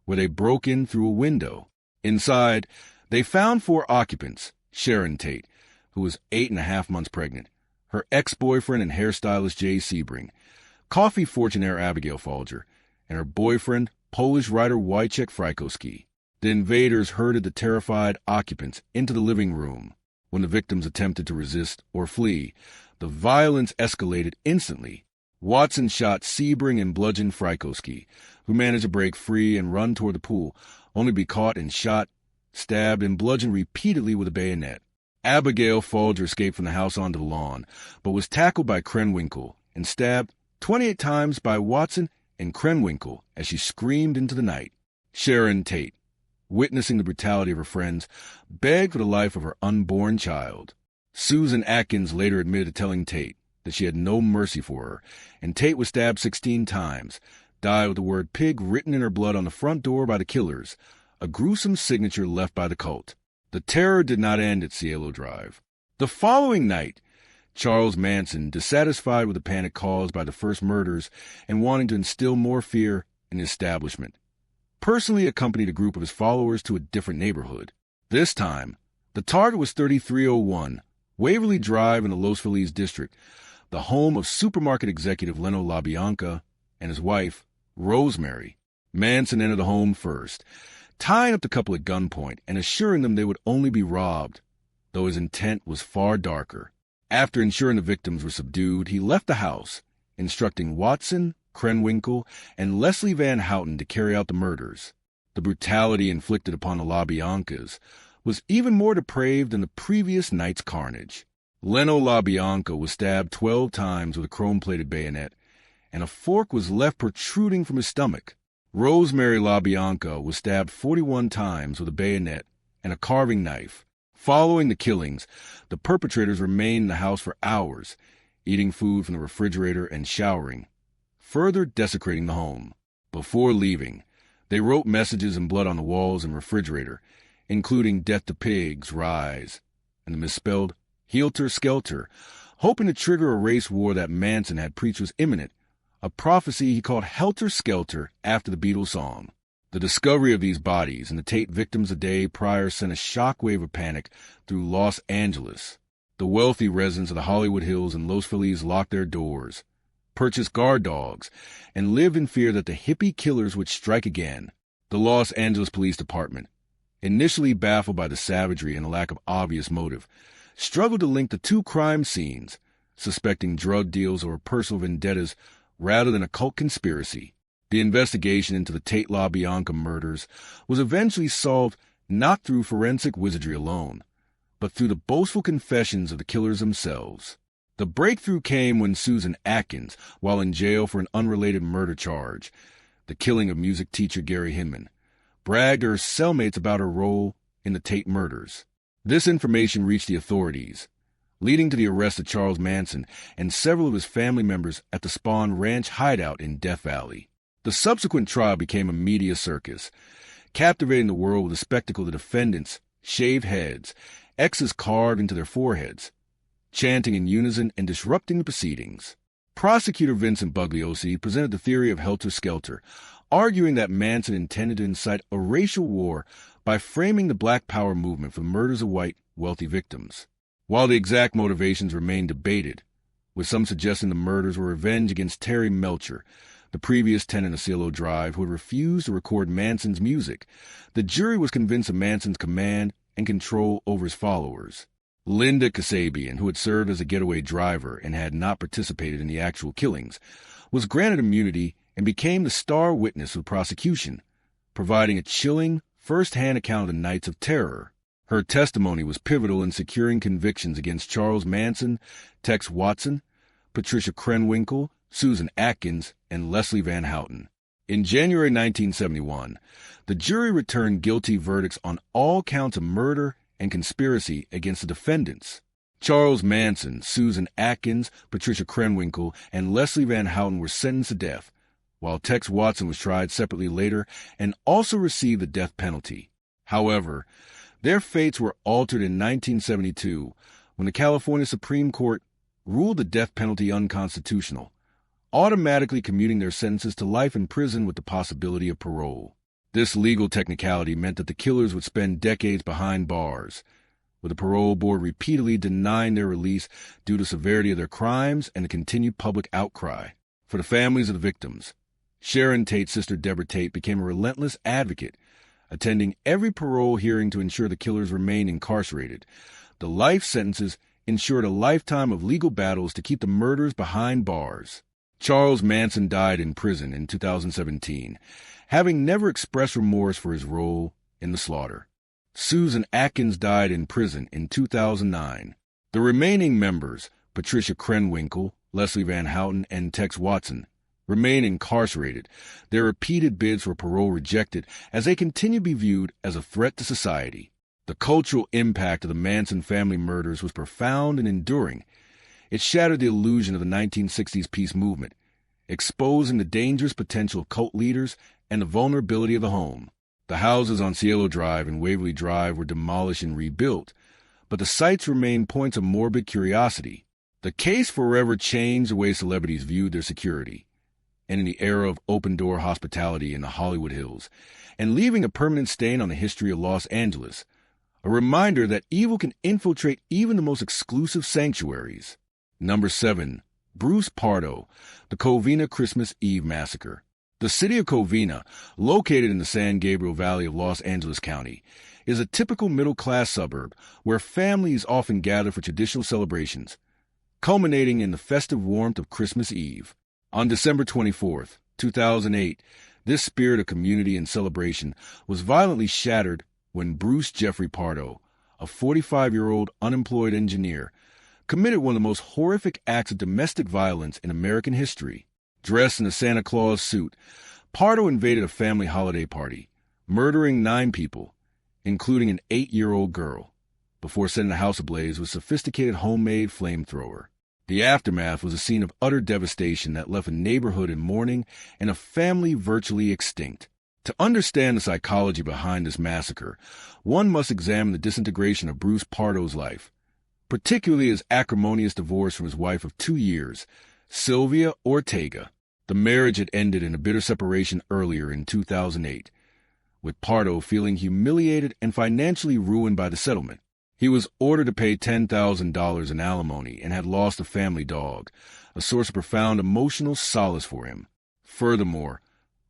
where they broke in through a window. Inside, they found 4 occupants: Sharon Tate, who was 8.5 months pregnant, her ex-boyfriend and hairstylist Jay Sebring, coffee fortunaire Abigail Folger, and her boyfriend, Polish writer Wojciech Frykowski. The invaders herded the terrified occupants into the living room. When the victims attempted to resist or flee, the violence escalated instantly. Watson shot Sebring and bludgeoned Frykowski, who managed to break free and run toward the pool, only to be caught and shot, stabbed, and bludgeoned repeatedly with a bayonet. Abigail Folger escaped from the house onto the lawn, but was tackled by Krenwinkel and stabbed 28 times by Watson and Krenwinkel as she screamed into the night. Sharon Tate, witnessing the brutality of her friends, begged for the life of her unborn child. Susan Atkins later admitted to telling Tate that she had no mercy for her, and Tate was stabbed 16 times, died with the word pig written in her blood on the front door by the killers, a gruesome signature left by the cult. The terror did not end at Cielo Drive. The following night, Charles Manson, dissatisfied with the panic caused by the first murders and wanting to instill more fear in the establishment, personally accompanied a group of his followers to a different neighborhood. This time, the target was 3301 Waverly Drive in the Los Feliz district, the home of supermarket executive Leno LaBianca and his wife, Rosemary. Manson entered the home first, tying up the couple at gunpoint and assuring them they would only be robbed, though his intent was far darker. After ensuring the victims were subdued, he left the house, instructing Watson, Krenwinkel, and Leslie Van Houten to carry out the murders. The brutality inflicted upon the LaBiancas was even more depraved than the previous night's carnage. Leno LaBianca was stabbed 12 times with a chrome-plated bayonet, and a fork was left protruding from his stomach. Rosemary LaBianca was stabbed 41 times with a bayonet and a carving knife. Following the killings, the perpetrators remained in the house for hours, eating food from the refrigerator and showering, further desecrating the home. Before leaving, they wrote messages in blood on the walls and refrigerator, including "Death to Pigs, Rise," and the misspelled "Helter Skelter," hoping to trigger a race war that Manson had preached was imminent, a prophecy he called Helter Skelter after the Beatles song. The discovery of these bodies and the Tate victims a day prior sent a shockwave of panic through Los Angeles. The wealthy residents of the Hollywood Hills and Los Feliz locked their doors, purchased guard dogs, and lived in fear that the hippie killers would strike again. The Los Angeles Police Department, initially baffled by the savagery and a lack of obvious motive, struggled to link the two crime scenes, suspecting drug deals or personal vendettas rather than a cult conspiracy. The investigation into the Tate-LaBianca murders was eventually solved not through forensic wizardry alone, but through the boastful confessions of the killers themselves. The breakthrough came when Susan Atkins, while in jail for an unrelated murder charge, the killing of music teacher Gary Hinman, bragged to her cellmates about her role in the Tate murders. This information reached the authorities, leading to the arrest of Charles Manson and several of his family members at the Spawn Ranch hideout in Death Valley. The subsequent trial became a media circus, captivating the world with the spectacle of the defendants' shaved heads, X's carved into their foreheads, chanting in unison and disrupting the proceedings. Prosecutor Vincent Bugliosi presented the theory of Helter Skelter, arguing that Manson intended to incite a racial war by framing the Black Power movement for the murders of white, wealthy victims. While the exact motivations remain debated, with some suggesting the murders were revenge against Terry Melcher, the previous tenant of Cielo Drive, who had refused to record Manson's music, the jury was convinced of Manson's command and control over his followers. Linda Kasabian, who had served as a getaway driver and had not participated in the actual killings, was granted immunity and became the star witness of the prosecution, providing a chilling, first-hand account of the nights of terror. Her testimony was pivotal in securing convictions against Charles Manson, Tex Watson, Patricia Krenwinkel, Susan Atkins, and Leslie Van Houten. In January 1971, the jury returned guilty verdicts on all counts of murder and conspiracy against the defendants. Charles Manson, Susan Atkins, Patricia Krenwinkel, and Leslie Van Houten were sentenced to death, while Tex Watson was tried separately later and also received the death penalty. However, their fates were altered in 1972 when the California Supreme Court ruled the death penalty unconstitutional, automatically commuting their sentences to life in prison with the possibility of parole. This legal technicality meant that the killers would spend decades behind bars, with the parole board repeatedly denying their release due to severity of their crimes and the continued public outcry. For the families of the victims, Sharon Tate's sister Deborah Tate became a relentless advocate, attending every parole hearing to ensure the killers remained incarcerated. The life sentences ensured a lifetime of legal battles to keep the murderers behind bars. Charles Manson died in prison in 2017, having never expressed remorse for his role in the slaughter. Susan Atkins died in prison in 2009. The remaining members, Patricia Krenwinkel, Leslie Van Houten, and Tex Watson, remain incarcerated, their repeated bids for parole rejected as they continue to be viewed as a threat to society. The cultural impact of the Manson family murders was profound and enduring, It shattered the illusion of the 1960s peace movement, exposing the dangerous potential of cult leaders and the vulnerability of the home. The houses on Cielo Drive and Waverly Drive were demolished and rebuilt, but the sites remained points of morbid curiosity. The case forever changed the way celebrities viewed their security, and in the era of open-door hospitality in the Hollywood Hills, and leaving a permanent stain on the history of Los Angeles, a reminder that evil can infiltrate even the most exclusive sanctuaries. Number 7. Bruce Pardo, the Covina Christmas Eve Massacre. The city of Covina, located in the San Gabriel Valley of Los Angeles County, is a typical middle-class suburb where families often gather for traditional celebrations, culminating in the festive warmth of Christmas Eve. On December 24, 2008, this spirit of community and celebration was violently shattered when Bruce Jeffrey Pardo, a 45-year-old unemployed engineer, committed one of the most horrific acts of domestic violence in American history. Dressed in a Santa Claus suit, Pardo invaded a family holiday party, murdering 9 people, including an 8-year-old girl, before setting the house ablaze with a sophisticated homemade flamethrower. The aftermath was a scene of utter devastation that left a neighborhood in mourning and a family virtually extinct. To understand the psychology behind this massacre, one must examine the disintegration of Bruce Pardo's life, particularly his acrimonious divorce from his wife of 2 years, Sylvia Ortega. The marriage had ended in a bitter separation earlier in 2008, with Pardo feeling humiliated and financially ruined by the settlement. He was ordered to pay $10,000 in alimony and had lost a family dog, a source of profound emotional solace for him. Furthermore,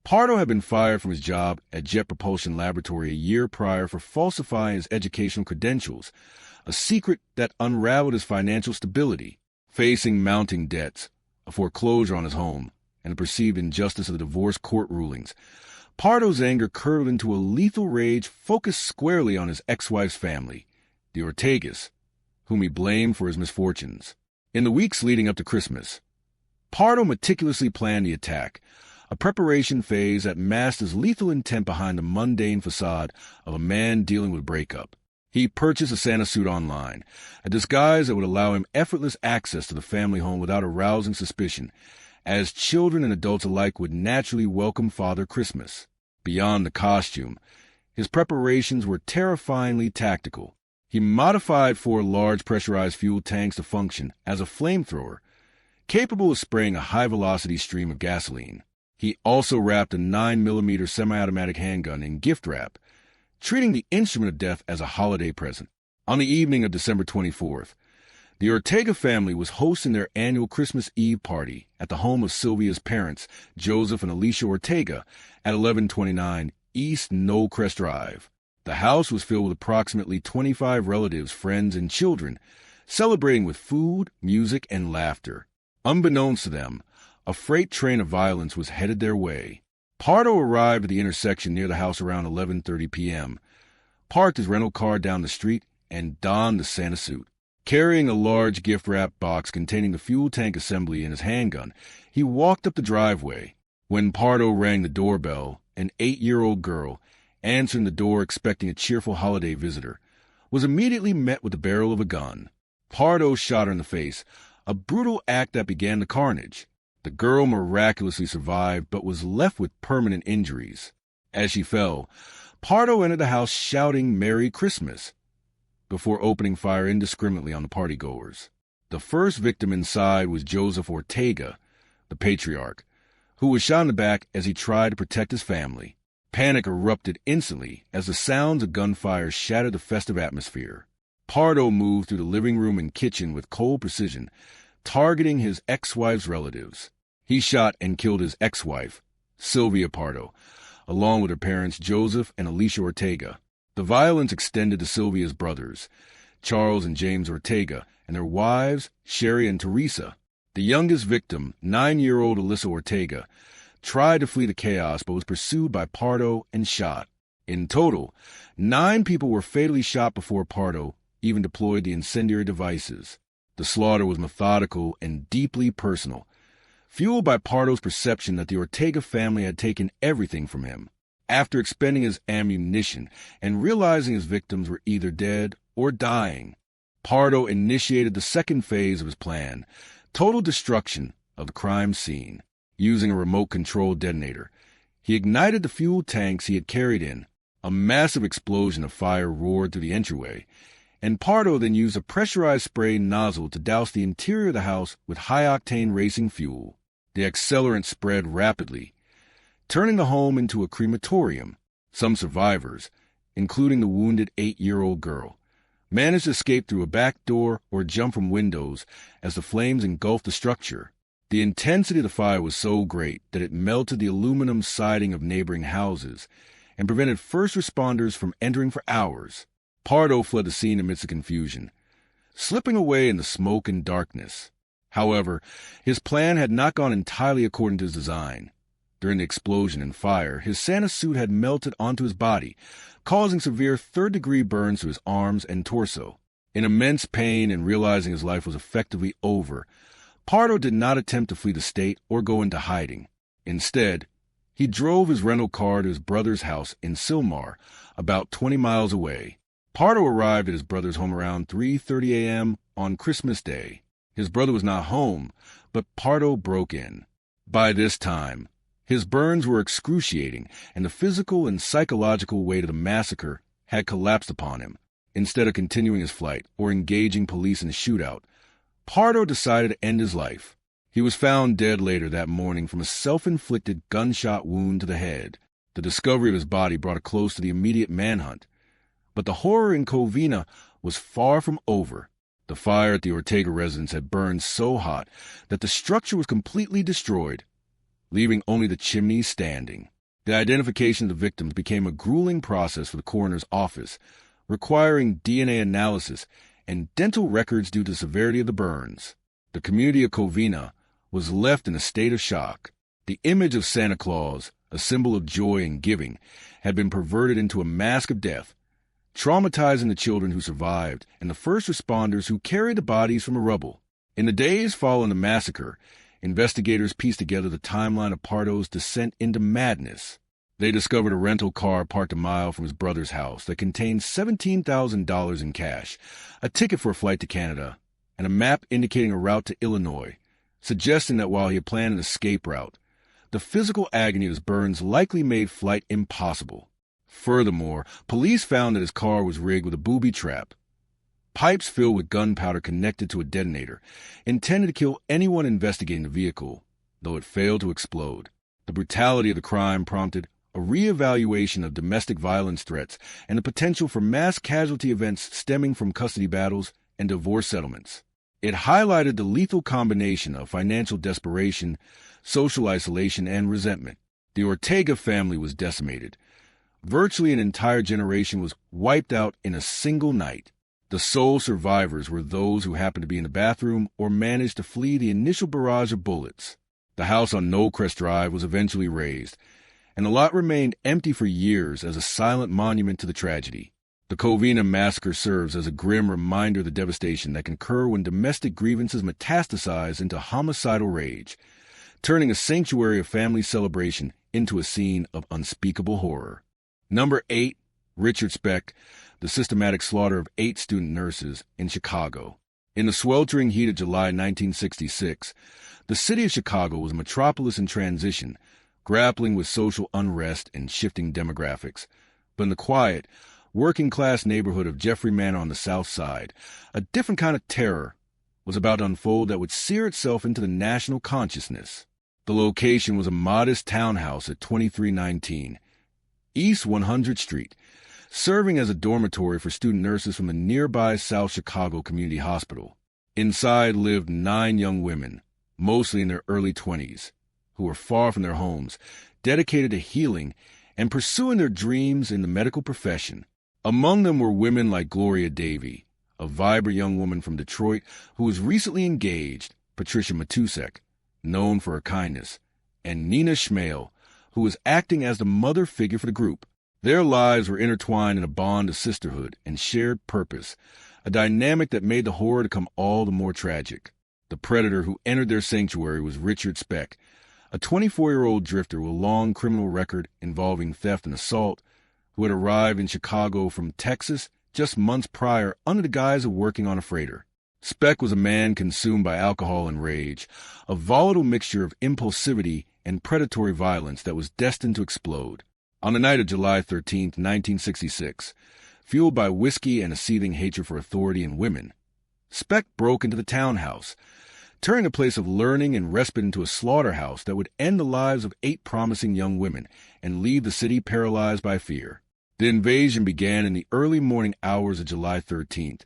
Pardo had been fired from his job at Jet Propulsion Laboratory a year prior for falsifying his educational credentials, a secret that unraveled his financial stability. Facing mounting debts, a foreclosure on his home, and the perceived injustice of the divorce court rulings, Pardo's anger curled into a lethal rage focused squarely on his ex-wife's family, the Ortegas, whom he blamed for his misfortunes. In the weeks leading up to Christmas, Pardo meticulously planned the attack, a preparation phase that masked his lethal intent behind the mundane facade of a man dealing with breakup. He purchased a Santa suit online, a disguise that would allow him effortless access to the family home without arousing suspicion, as children and adults alike would naturally welcome Father Christmas. Beyond the costume, his preparations were terrifyingly tactical. He modified 4 large pressurized fuel tanks to function as a flamethrower, capable of spraying a high-velocity stream of gasoline. He also wrapped a 9mm semi-automatic handgun in gift wrap, treating the instrument of death as a holiday present. On the evening of December 24th, the Ortega family was hosting their annual Christmas Eve party at the home of Sylvia's parents, Joseph and Alicia Ortega, at 1129 East Knowlcrest Drive. The house was filled with approximately 25 relatives, friends, and children, celebrating with food, music, and laughter. Unbeknownst to them, a freight train of violence was headed their way. Pardo arrived at the intersection near the house around 11:30 p.m., parked his rental car down the street, and donned the Santa suit. Carrying a large gift-wrap box containing the fuel tank assembly and his handgun, he walked up the driveway. When Pardo rang the doorbell, an 8-year-old girl, answering the door expecting a cheerful holiday visitor, was immediately met with the barrel of a gun. Pardo shot her in the face, a brutal act that began the carnage. The girl miraculously survived, but was left with permanent injuries. As she fell, Pardo entered the house shouting Merry Christmas, before opening fire indiscriminately on the partygoers. The first victim inside was Joseph Ortega, the patriarch, who was shot in the back as he tried to protect his family. Panic erupted instantly as the sounds of gunfire shattered the festive atmosphere. Pardo moved through the living room and kitchen with cold precision, targeting his ex-wife's relatives. He shot and killed his ex-wife, Sylvia Pardo, along with her parents Joseph and Alicia Ortega. The violence extended to Sylvia's brothers, Charles and James Ortega, and their wives, Sherry and Teresa. The youngest victim, 9-year-old Alyssa Ortega, tried to flee the chaos but was pursued by Pardo and shot. In total, 9 people were fatally shot before Pardo even deployed the incendiary devices. The slaughter was methodical and deeply personal, fueled by Pardo's perception that the Ortega family had taken everything from him. After expending his ammunition and realizing his victims were either dead or dying, Pardo initiated the second phase of his plan, total destruction of the crime scene. Using a remote-controlled detonator, he ignited the fuel tanks he had carried in. A massive explosion of fire roared through the entryway, and Pardo then used a pressurized spray nozzle to douse the interior of the house with high-octane racing fuel. The accelerant spread rapidly, turning the home into a crematorium. Some survivors, including the wounded 8-year-old girl, managed to escape through a back door or jump from windows as the flames engulfed the structure. The intensity of the fire was so great that it melted the aluminum siding of neighboring houses and prevented first responders from entering for hours. Pardo fled the scene amidst the confusion, slipping away in the smoke and darkness. However, his plan had not gone entirely according to his design. During the explosion and fire, his Santa suit had melted onto his body, causing severe third-degree burns to his arms and torso. In immense pain and realizing his life was effectively over, Pardo did not attempt to flee the state or go into hiding. Instead, he drove his rental car to his brother's house in Sylmar, about 20 miles away. Pardo arrived at his brother's home around 3:30 a.m. on Christmas Day. His brother was not home, but Pardo broke in. By this time, his burns were excruciating, and the physical and psychological weight of the massacre had collapsed upon him. Instead of continuing his flight or engaging police in a shootout, Pardo decided to end his life. He was found dead later that morning from a self-inflicted gunshot wound to the head. The discovery of his body brought a close to the immediate manhunt. But the horror in Covina was far from over. The fire at the Ortega residence had burned so hot that the structure was completely destroyed, leaving only the chimneys standing. The identification of the victims became a grueling process for the coroner's office, requiring DNA analysis and dental records due to the severity of the burns. The community of Covina was left in a state of shock. The image of Santa Claus, a symbol of joy and giving, had been perverted into a mask of death, traumatizing the children who survived and the first responders who carried the bodies from the rubble. In the days following the massacre, investigators pieced together the timeline of Pardo's descent into madness. They discovered a rental car parked a mile from his brother's house that contained $17,000 in cash, a ticket for a flight to Canada, and a map indicating a route to Illinois, suggesting that while he had planned an escape route, the physical agony of his burns likely made flight impossible. Furthermore, police found that his car was rigged with a booby trap, pipes filled with gunpowder connected to a detonator, intended to kill anyone investigating the vehicle, though it failed to explode. The brutality of the crime prompted a re-evaluation of domestic violence threats and the potential for mass casualty events stemming from custody battles and divorce settlements. It highlighted the lethal combination of financial desperation, social isolation, and resentment. The Ortega family was decimated. Virtually an entire generation was wiped out in a single night. The sole survivors were those who happened to be in the bathroom or managed to flee the initial barrage of bullets. The house on Knowlcrest Drive was eventually razed, and the lot remained empty for years as a silent monument to the tragedy. The Covina massacre serves as a grim reminder of the devastation that can occur when domestic grievances metastasize into homicidal rage, turning a sanctuary of family celebration into a scene of unspeakable horror. Number 8, Richard Speck, the systematic slaughter of 8 student nurses in Chicago. In the sweltering heat of July 1966, the city of Chicago was a metropolis in transition, grappling with social unrest and shifting demographics. But in the quiet, working-class neighborhood of Jeffrey Manor on the south side, a different kind of terror was about to unfold that would sear itself into the national consciousness. The location was a modest townhouse at 2319 East 100th Street, serving as a dormitory for student nurses from the nearby South Chicago Community Hospital. Inside lived 9 young women, mostly in their early 20s, who were far from their homes, dedicated to healing and pursuing their dreams in the medical profession. Among them were women like Gloria Davy, a vibrant young woman from Detroit who was recently engaged, Patricia Matusek, known for her kindness, and Nina Schmale, who was acting as the mother figure for the group. Their lives were intertwined in a bond of sisterhood and shared purpose, a dynamic that made the horror to come all the more tragic. The predator who entered their sanctuary was Richard Speck, a 24-year-old drifter with a long criminal record involving theft and assault, who had arrived in Chicago from Texas just months prior under the guise of working on a freighter. Speck was a man consumed by alcohol and rage, a volatile mixture of impulsivity and predatory violence that was destined to explode. On the night of July 13, 1966, fueled by whiskey and a seething hatred for authority and women, Speck broke into the townhouse, turning a place of learning and respite into a slaughterhouse that would end the lives of 8 promising young women and leave the city paralyzed by fear. The invasion began in the early morning hours of July 13th,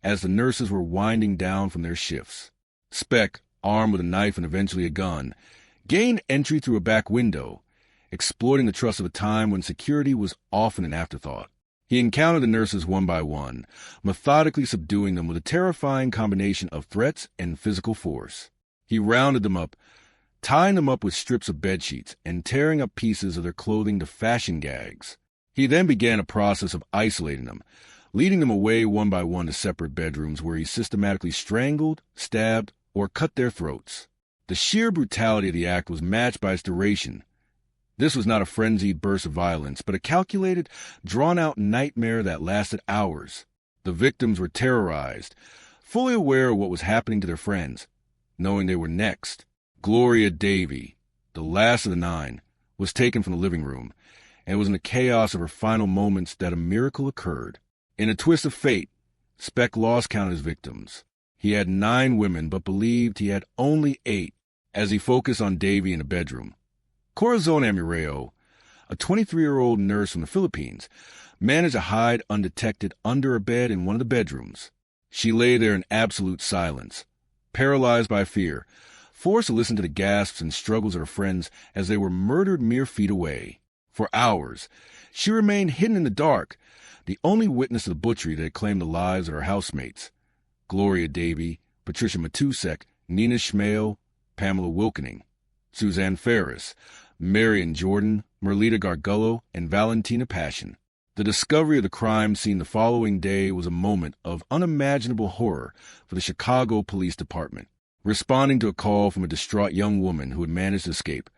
as the nurses were winding down from their shifts. Speck, armed with a knife and eventually a gun, gained entry through a back window, exploiting the trust of a time when security was often an afterthought. He encountered the nurses one by one, methodically subduing them with a terrifying combination of threats and physical force. He rounded them up, tying them up with strips of bedsheets and tearing up pieces of their clothing to fashion gags. He then began a process of isolating them, leading them away one by one to separate bedrooms where he systematically strangled, stabbed, or cut their throats. The sheer brutality of the act was matched by its duration. This was not a frenzied burst of violence, but a calculated, drawn-out nightmare that lasted hours. The victims were terrorized, fully aware of what was happening to their friends, knowing they were next. Gloria Davy, the last of the 9, was taken from the living room, and it was in the chaos of her final moments that a miracle occurred. In a twist of fate, Speck lost count of his victims. He had 9 women, but believed he had only 8, as he focused on Davy in the bedroom. Corazon Amureo, a 23-year-old nurse from the Philippines, managed to hide undetected under a bed in one of the bedrooms. She lay there in absolute silence, paralyzed by fear, forced to listen to the gasps and struggles of her friends as they were murdered mere feet away. For hours, she remained hidden in the dark, the only witness to the butchery that had claimed the lives of her housemates: Gloria Davy, Patricia Matusek, Nina Schmale, Pamela Wilkening, Suzanne Ferris, Marion Jordan, Merlita Gargullo, and Valentina Passion. The discovery of the crime scene the following day was a moment of unimaginable horror for the Chicago Police Department. Responding to a call from a distraught young woman who had managed to escape,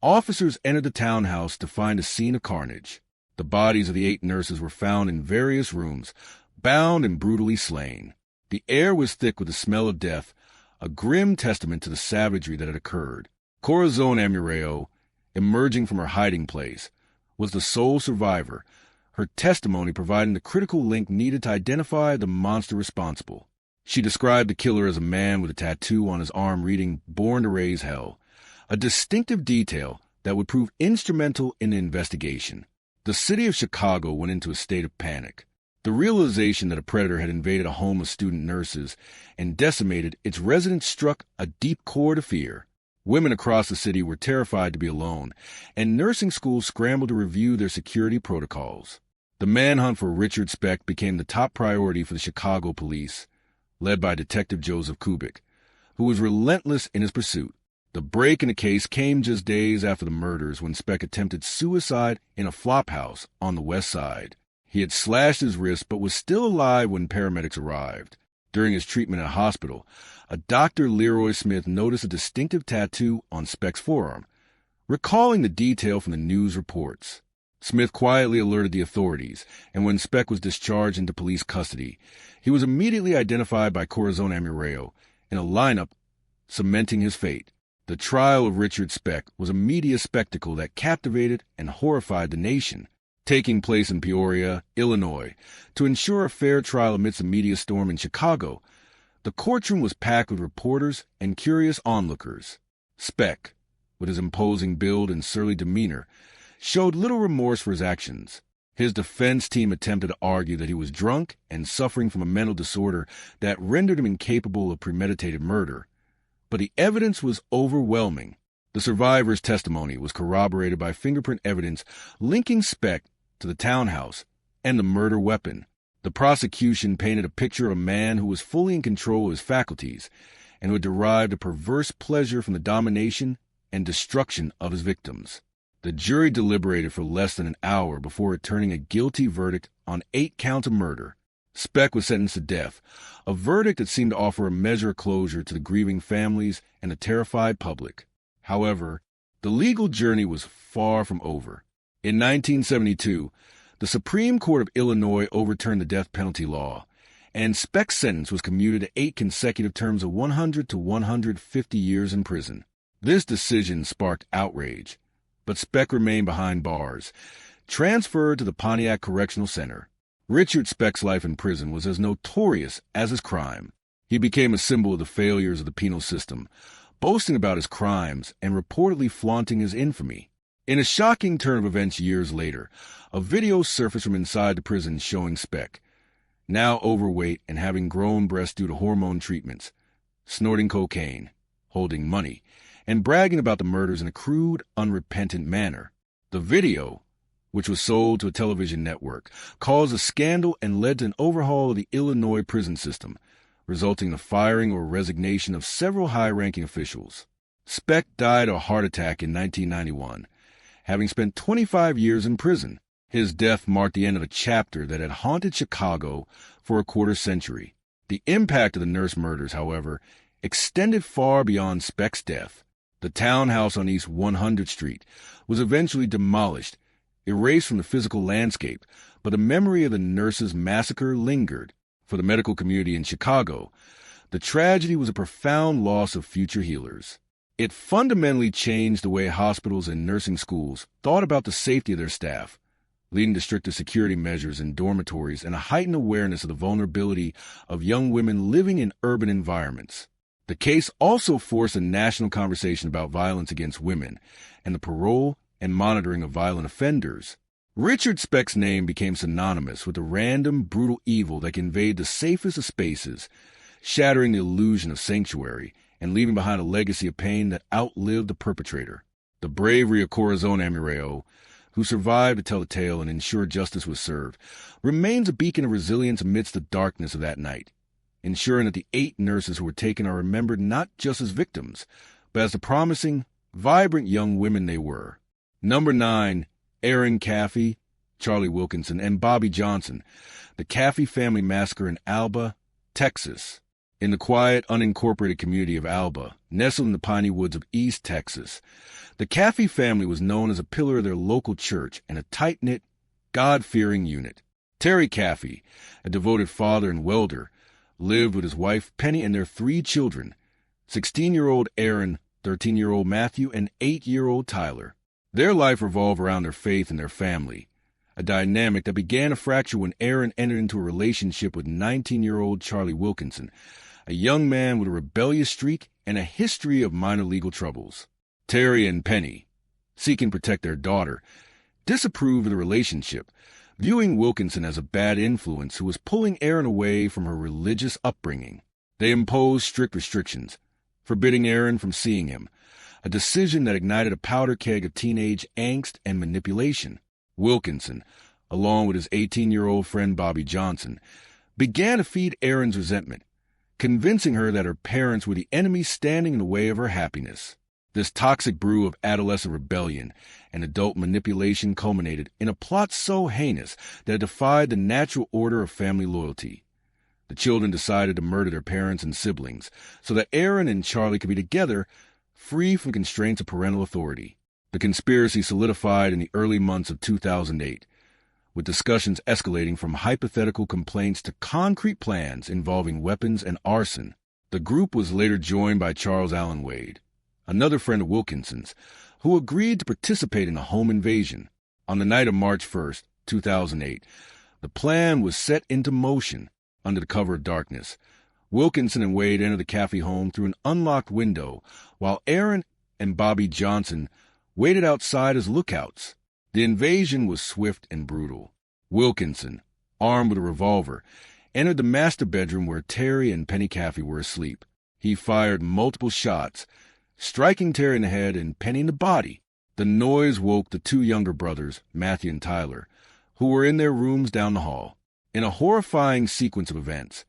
officers entered the townhouse to find a scene of carnage. The bodies of the 8 nurses were found in various rooms, bound and brutally slain. The air was thick with the smell of death, a grim testament to the savagery that had occurred. Corazon Amureo, emerging from her hiding place, was the sole survivor, her testimony providing the critical link needed to identify the monster responsible. She described the killer as a man with a tattoo on his arm reading "Born to Raise Hell," a distinctive detail that would prove instrumental in the investigation. The city of Chicago went into a state of panic. The realization that a predator had invaded a home of student nurses and decimated its residents struck a deep chord of fear. Women across the city were terrified to be alone, and nursing schools scrambled to review their security protocols. The manhunt for Richard Speck became the top priority for the Chicago police, led by Detective Joseph Kubik, who was relentless in his pursuit. The break in the case came just days after the murders when Speck attempted suicide in a flophouse on the west side. He had slashed his wrist but was still alive when paramedics arrived. During his treatment at a hospital, a Dr. Leroy Smith noticed a distinctive tattoo on Speck's forearm, recalling the detail from the news reports. Smith quietly alerted the authorities, and when Speck was discharged into police custody, he was immediately identified by Corazon Amureo in a lineup cementing his fate. The trial of Richard Speck was a media spectacle that captivated and horrified the nation. Taking place in Peoria, Illinois, to ensure a fair trial amidst a media storm in Chicago, the courtroom was packed with reporters and curious onlookers. Speck, with his imposing build and surly demeanor, showed little remorse for his actions. His defense team attempted to argue that he was drunk and suffering from a mental disorder that rendered him incapable of premeditated murder, but the evidence was overwhelming. The survivor's testimony was corroborated by fingerprint evidence linking Speck to the townhouse and the murder weapon. The prosecution painted a picture of a man who was fully in control of his faculties and who had derived a perverse pleasure from the domination and destruction of his victims. The jury deliberated for less than an hour before returning a guilty verdict on 8 counts of murder. Speck was sentenced to death, a verdict that seemed to offer a measure of closure to the grieving families and the terrified public. However, the legal journey was far from over. In 1972, The Supreme Court of Illinois overturned the death penalty law, and Speck's sentence was commuted to 8 consecutive terms of 100 to 150 years in prison. This decision sparked outrage, but Speck remained behind bars, transferred to the Pontiac Correctional Center. Richard Speck's life in prison was as notorious as his crime. He became a symbol of the failures of the penal system, boasting about his crimes and reportedly flaunting his infamy. In a shocking turn of events years later, a video surfaced from inside the prison showing Speck, now overweight and having grown breasts due to hormone treatments, snorting cocaine, holding money, and bragging about the murders in a crude, unrepentant manner. The video, which was sold to a television network, caused a scandal and led to an overhaul of the Illinois prison system, resulting in the firing or resignation of several high-ranking officials. Speck died of a heart attack in 1991, having spent 25 years in prison. His death marked the end of a chapter that had haunted Chicago for a quarter century. The impact of the nurse murders, however, extended far beyond Speck's death. The townhouse on East 100th Street was eventually demolished, erased from the physical landscape, but the memory of the nurses' massacre lingered. For the medical community in Chicago, the tragedy was a profound loss of future healers. It fundamentally changed the way hospitals and nursing schools thought about the safety of their staff, leading to stricter security measures in dormitories and a heightened awareness of the vulnerability of young women living in urban environments. The case also forced a national conversation about violence against women and the parole and monitoring of violent offenders. Richard Speck's name became synonymous with the random, brutal evil that can invade the safest of spaces, shattering the illusion of sanctuary and leaving behind a legacy of pain that outlived the perpetrator. The bravery of Corazon Amireo, who survived to tell the tale and ensure justice was served, remains a beacon of resilience amidst the darkness of that night, ensuring that the 8 nurses who were taken are remembered not just as victims, but as the promising, vibrant young women they were. Number 9, Aaron Caffey, Charlie Wilkinson, and Bobby Johnson, the Caffey family massacre in Alba, Texas. In the quiet, unincorporated community of Alba, nestled in the piney woods of East Texas, the Caffey family was known as a pillar of their local church and a tight-knit, God-fearing unit. Terry Caffey, a devoted father and welder, lived with his wife Penny and their 3 children, 16-year-old Aaron, 13-year-old Matthew, and 8-year-old Tyler. Their life revolved around their faith and their family, a dynamic that began to fracture when Aaron entered into a relationship with 19-year-old Charlie Wilkinson, a young man with a rebellious streak and a history of minor legal troubles. Terry and Penny, seeking to protect their daughter, disapproved of the relationship, viewing Wilkinson as a bad influence who was pulling Aaron away from her religious upbringing. They imposed strict restrictions, forbidding Aaron from seeing him, a decision that ignited a powder keg of teenage angst and manipulation. Wilkinson, along with his 18-year-old friend Bobby Johnson, began to feed Aaron's resentment, convincing her that her parents were the enemy standing in the way of her happiness. This toxic brew of adolescent rebellion and adult manipulation culminated in a plot so heinous that it defied the natural order of family loyalty. The children decided to murder their parents and siblings so that Aaron and Charlie could be together, free from constraints of parental authority. The conspiracy solidified in the early months of 2008, with discussions escalating from hypothetical complaints to concrete plans involving weapons and arson. The group was later joined by Charles Allen Wade, another friend of Wilkinson's, who agreed to participate in a home invasion. On the night of March 1st, 2008, the plan was set into motion. Under the cover of darkness, Wilkinson and Wade entered the Caffey home through an unlocked window, while Aaron and Bobby Johnson waited outside as lookouts. The invasion was swift and brutal. Wilkinson, armed with a revolver, entered the master bedroom where Terry and Penny Caffey were asleep. He fired multiple shots, striking Terry in the head and Penny in the body. The noise woke the 2 younger brothers, Matthew and Tyler, who were in their rooms down the hall. In a horrifying sequence of events,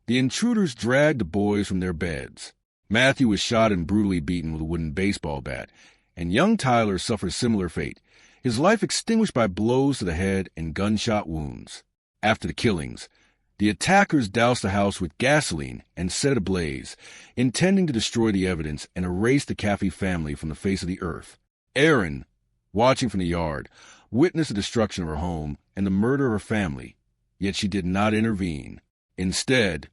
the intruders dragged the boys from their beds. Matthew was shot and brutally beaten with a wooden baseball bat, and young Tyler suffered a similar fate, his life extinguished by blows to the head and gunshot wounds. After the killings, the attackers doused the house with gasoline and set it ablaze, intending to destroy the evidence and erase the Caffey family from the face of the earth. Aaron, watching from the yard, witnessed the destruction of her home and the murder of her family, yet she did not intervene. Instead,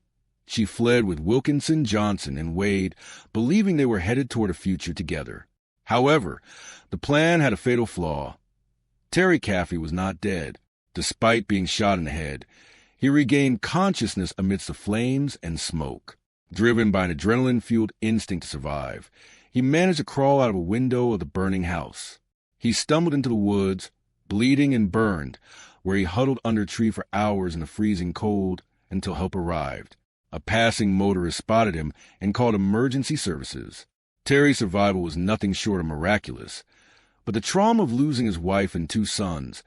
she fled with Wilkinson, Johnson, and Wade, believing they were headed toward a future together. However, the plan had a fatal flaw. Terry Caffey was not dead. Despite being shot in the head, he regained consciousness amidst the flames and smoke. Driven by an adrenaline-fueled instinct to survive, he managed to crawl out of a window of the burning house. He stumbled into the woods, bleeding and burned, where he huddled under a tree for hours in the freezing cold until help arrived. A passing motorist spotted him and called emergency services. Terry's survival was nothing short of miraculous, but the trauma of losing his wife and 2 sons,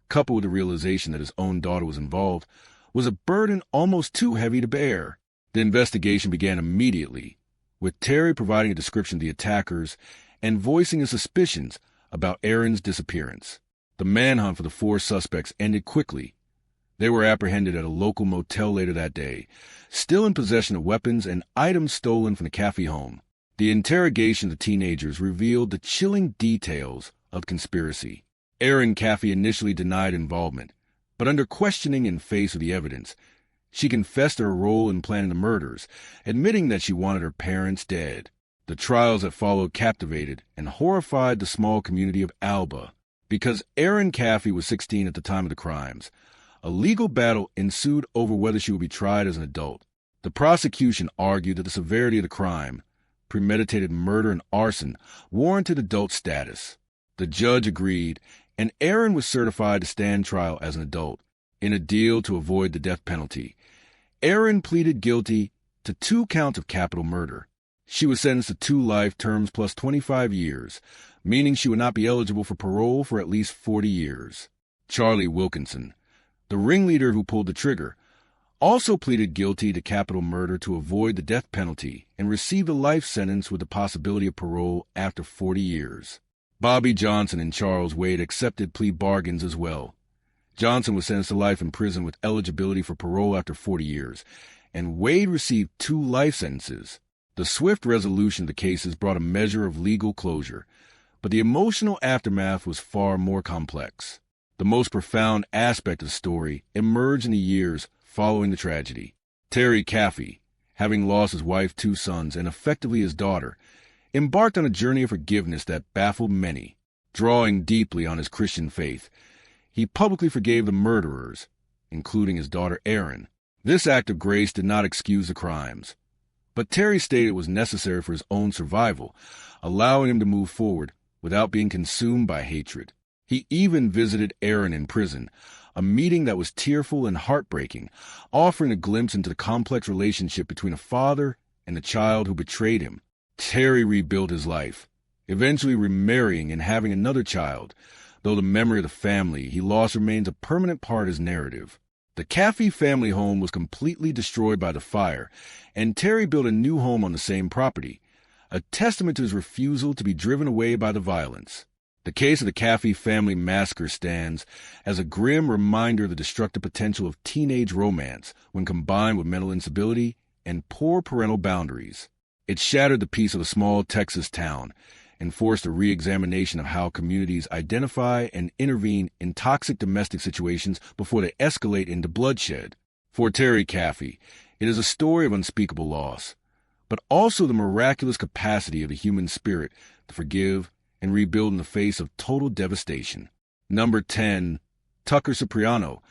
coupled with the realization that his own daughter was involved, was a burden almost too heavy to bear. The investigation began immediately, with Terry providing a description of the attackers and voicing his suspicions about Aaron's disappearance. The manhunt for the 4 suspects ended quickly. They were apprehended at a local motel later that day, still in possession of weapons and items stolen from the Caffey home. The interrogation of the teenagers revealed the chilling details of the conspiracy. Aaron Caffey initially denied involvement, but under questioning and faced with the evidence, she confessed to her role in planning the murders, admitting that she wanted her parents dead. The trials that followed captivated and horrified the small community of Alba. Because Aaron Caffey was 16 at the time of the crimes, a legal battle ensued over whether she would be tried as an adult. The prosecution argued that the severity of the crime, premeditated murder and arson, warranted adult status. The judge agreed, and Aaron was certified to stand trial as an adult. In a deal to avoid the death penalty, Aaron pleaded guilty to 2 counts of capital murder. She was sentenced to 2 life terms plus 25 years, meaning she would not be eligible for parole for at least 40 years. Charlie Wilkinson, the ringleader who pulled the trigger, also pleaded guilty to capital murder to avoid the death penalty and received a life sentence with the possibility of parole after 40 years. Bobby Johnson and Charles Wade accepted plea bargains as well. Johnson was sentenced to life in prison with eligibility for parole after 40 years, and Wade received 2 life sentences. The swift resolution of the cases brought a measure of legal closure, but the emotional aftermath was far more complex. The most profound aspect of the story emerged in the years following the tragedy. Terry Caffey, having lost his wife, 2 sons, and effectively his daughter, embarked on a journey of forgiveness that baffled many. Drawing deeply on his Christian faith, he publicly forgave the murderers, including his daughter Erin. This act of grace did not excuse the crimes, but Terry stated it was necessary for his own survival, allowing him to move forward without being consumed by hatred. He even visited Erin in prison, a meeting that was tearful and heartbreaking, offering a glimpse into the complex relationship between a father and the child who betrayed him. Terry rebuilt his life, eventually remarrying and having another child, though the memory of the family he lost remains a permanent part of his narrative. The Caffey family home was completely destroyed by the fire, and Terry built a new home on the same property, a testament to his refusal to be driven away by the violence. The case of the Caffey family massacre stands as a grim reminder of the destructive potential of teenage romance when combined with mental instability and poor parental boundaries. It shattered the peace of a small Texas town and forced a re-examination of how communities identify and intervene in toxic domestic situations before they escalate into bloodshed. For Terry Caffey, it is a story of unspeakable loss, but also the miraculous capacity of the human spirit to forgive and rebuild in the face of total devastation. Number 10. Tucker Cipriano,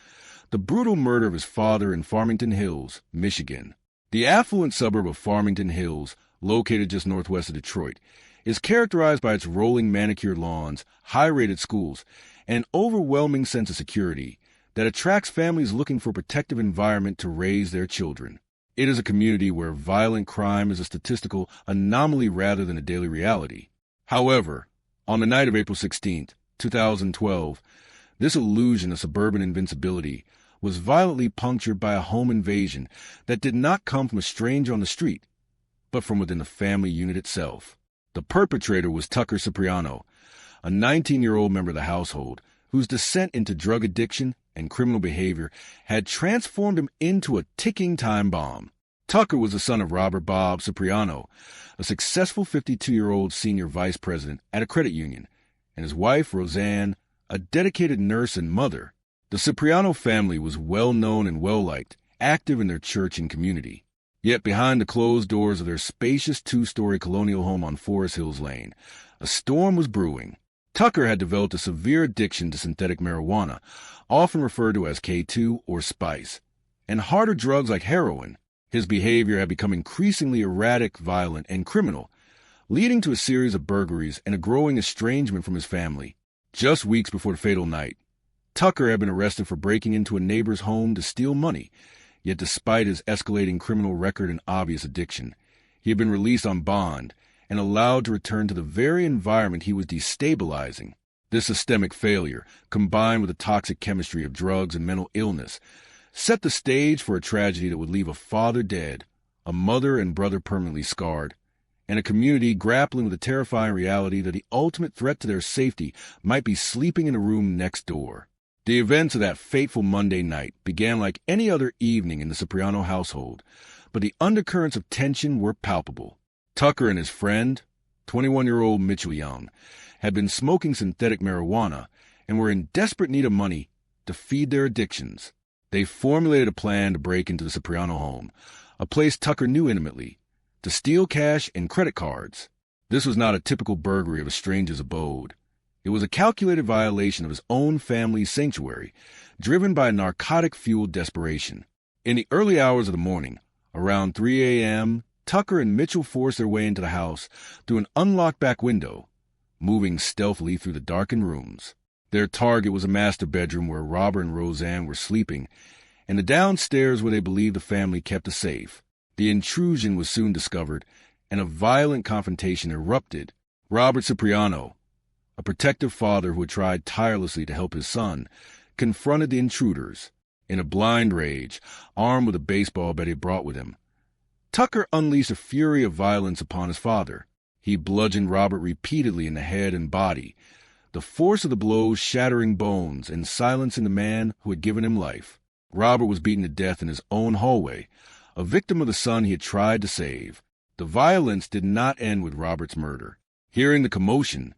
the brutal murder of his father in Farmington Hills, Michigan. The affluent suburb of Farmington Hills, located just northwest of Detroit, is characterized by its rolling manicured lawns, high-rated schools, and an overwhelming sense of security that attracts families looking for a protective environment to raise their children. It is a community where violent crime is a statistical anomaly rather than a daily reality. However, on the night of April 16, 2012, this illusion of suburban invincibility was violently punctured by a home invasion that did not come from a stranger on the street, but from within the family unit itself. The perpetrator was Tucker Cipriano, a 19-year-old member of the household whose descent into drug addiction and criminal behavior had transformed him into a ticking time bomb. Tucker was the son of Robert Bob Cipriano, a successful 52-year-old senior vice president at a credit union, and his wife, Roseanne, a dedicated nurse and mother. The Cipriano family was well-known and well-liked, active in their church and community. Yet behind the closed doors of their spacious two-story colonial home on Forest Hills Lane, a storm was brewing. Tucker had developed a severe addiction to synthetic marijuana, often referred to as K2 or spice, and harder drugs like heroin. His behavior had become increasingly erratic, violent, and criminal, leading to a series of burglaries and a growing estrangement from his family. Just weeks before the fatal night, Tucker had been arrested for breaking into a neighbor's home to steal money, yet despite his escalating criminal record and obvious addiction, he had been released on bond and allowed to return to the very environment he was destabilizing. This systemic failure, combined with the toxic chemistry of drugs and mental illness, set the stage for a tragedy that would leave a father dead, a mother and brother permanently scarred, and a community grappling with the terrifying reality that the ultimate threat to their safety might be sleeping in a room next door. The events of that fateful Monday night began like any other evening in the Cipriano household, but the undercurrents of tension were palpable. Tucker and his friend, 21-year-old Mitchell Young, had been smoking synthetic marijuana and were in desperate need of money to feed their addictions. They formulated a plan to break into the Cipriano home, a place Tucker knew intimately, to steal cash and credit cards. This was not a typical burglary of a stranger's abode. It was a calculated violation of his own family's sanctuary, driven by narcotic-fueled desperation. In the early hours of the morning, around 3 a.m., Tucker and Mitchell forced their way into the house through an unlocked back window, moving stealthily through the darkened rooms. Their target was a master bedroom where Robert and Roseanne were sleeping, and the downstairs where they believed the family kept a safe. The intrusion was soon discovered, and a violent confrontation erupted. Robert Cipriano, a protective father who had tried tirelessly to help his son, confronted the intruders. In a blind rage, armed with a baseball bat he brought with him, Tucker unleashed a fury of violence upon his father. He bludgeoned Robert repeatedly in the head and body, the force of the blows shattering bones and silencing the man who had given him life. Robert was beaten to death in his own hallway, a victim of the son he had tried to save. The violence did not end with Robert's murder. Hearing the commotion,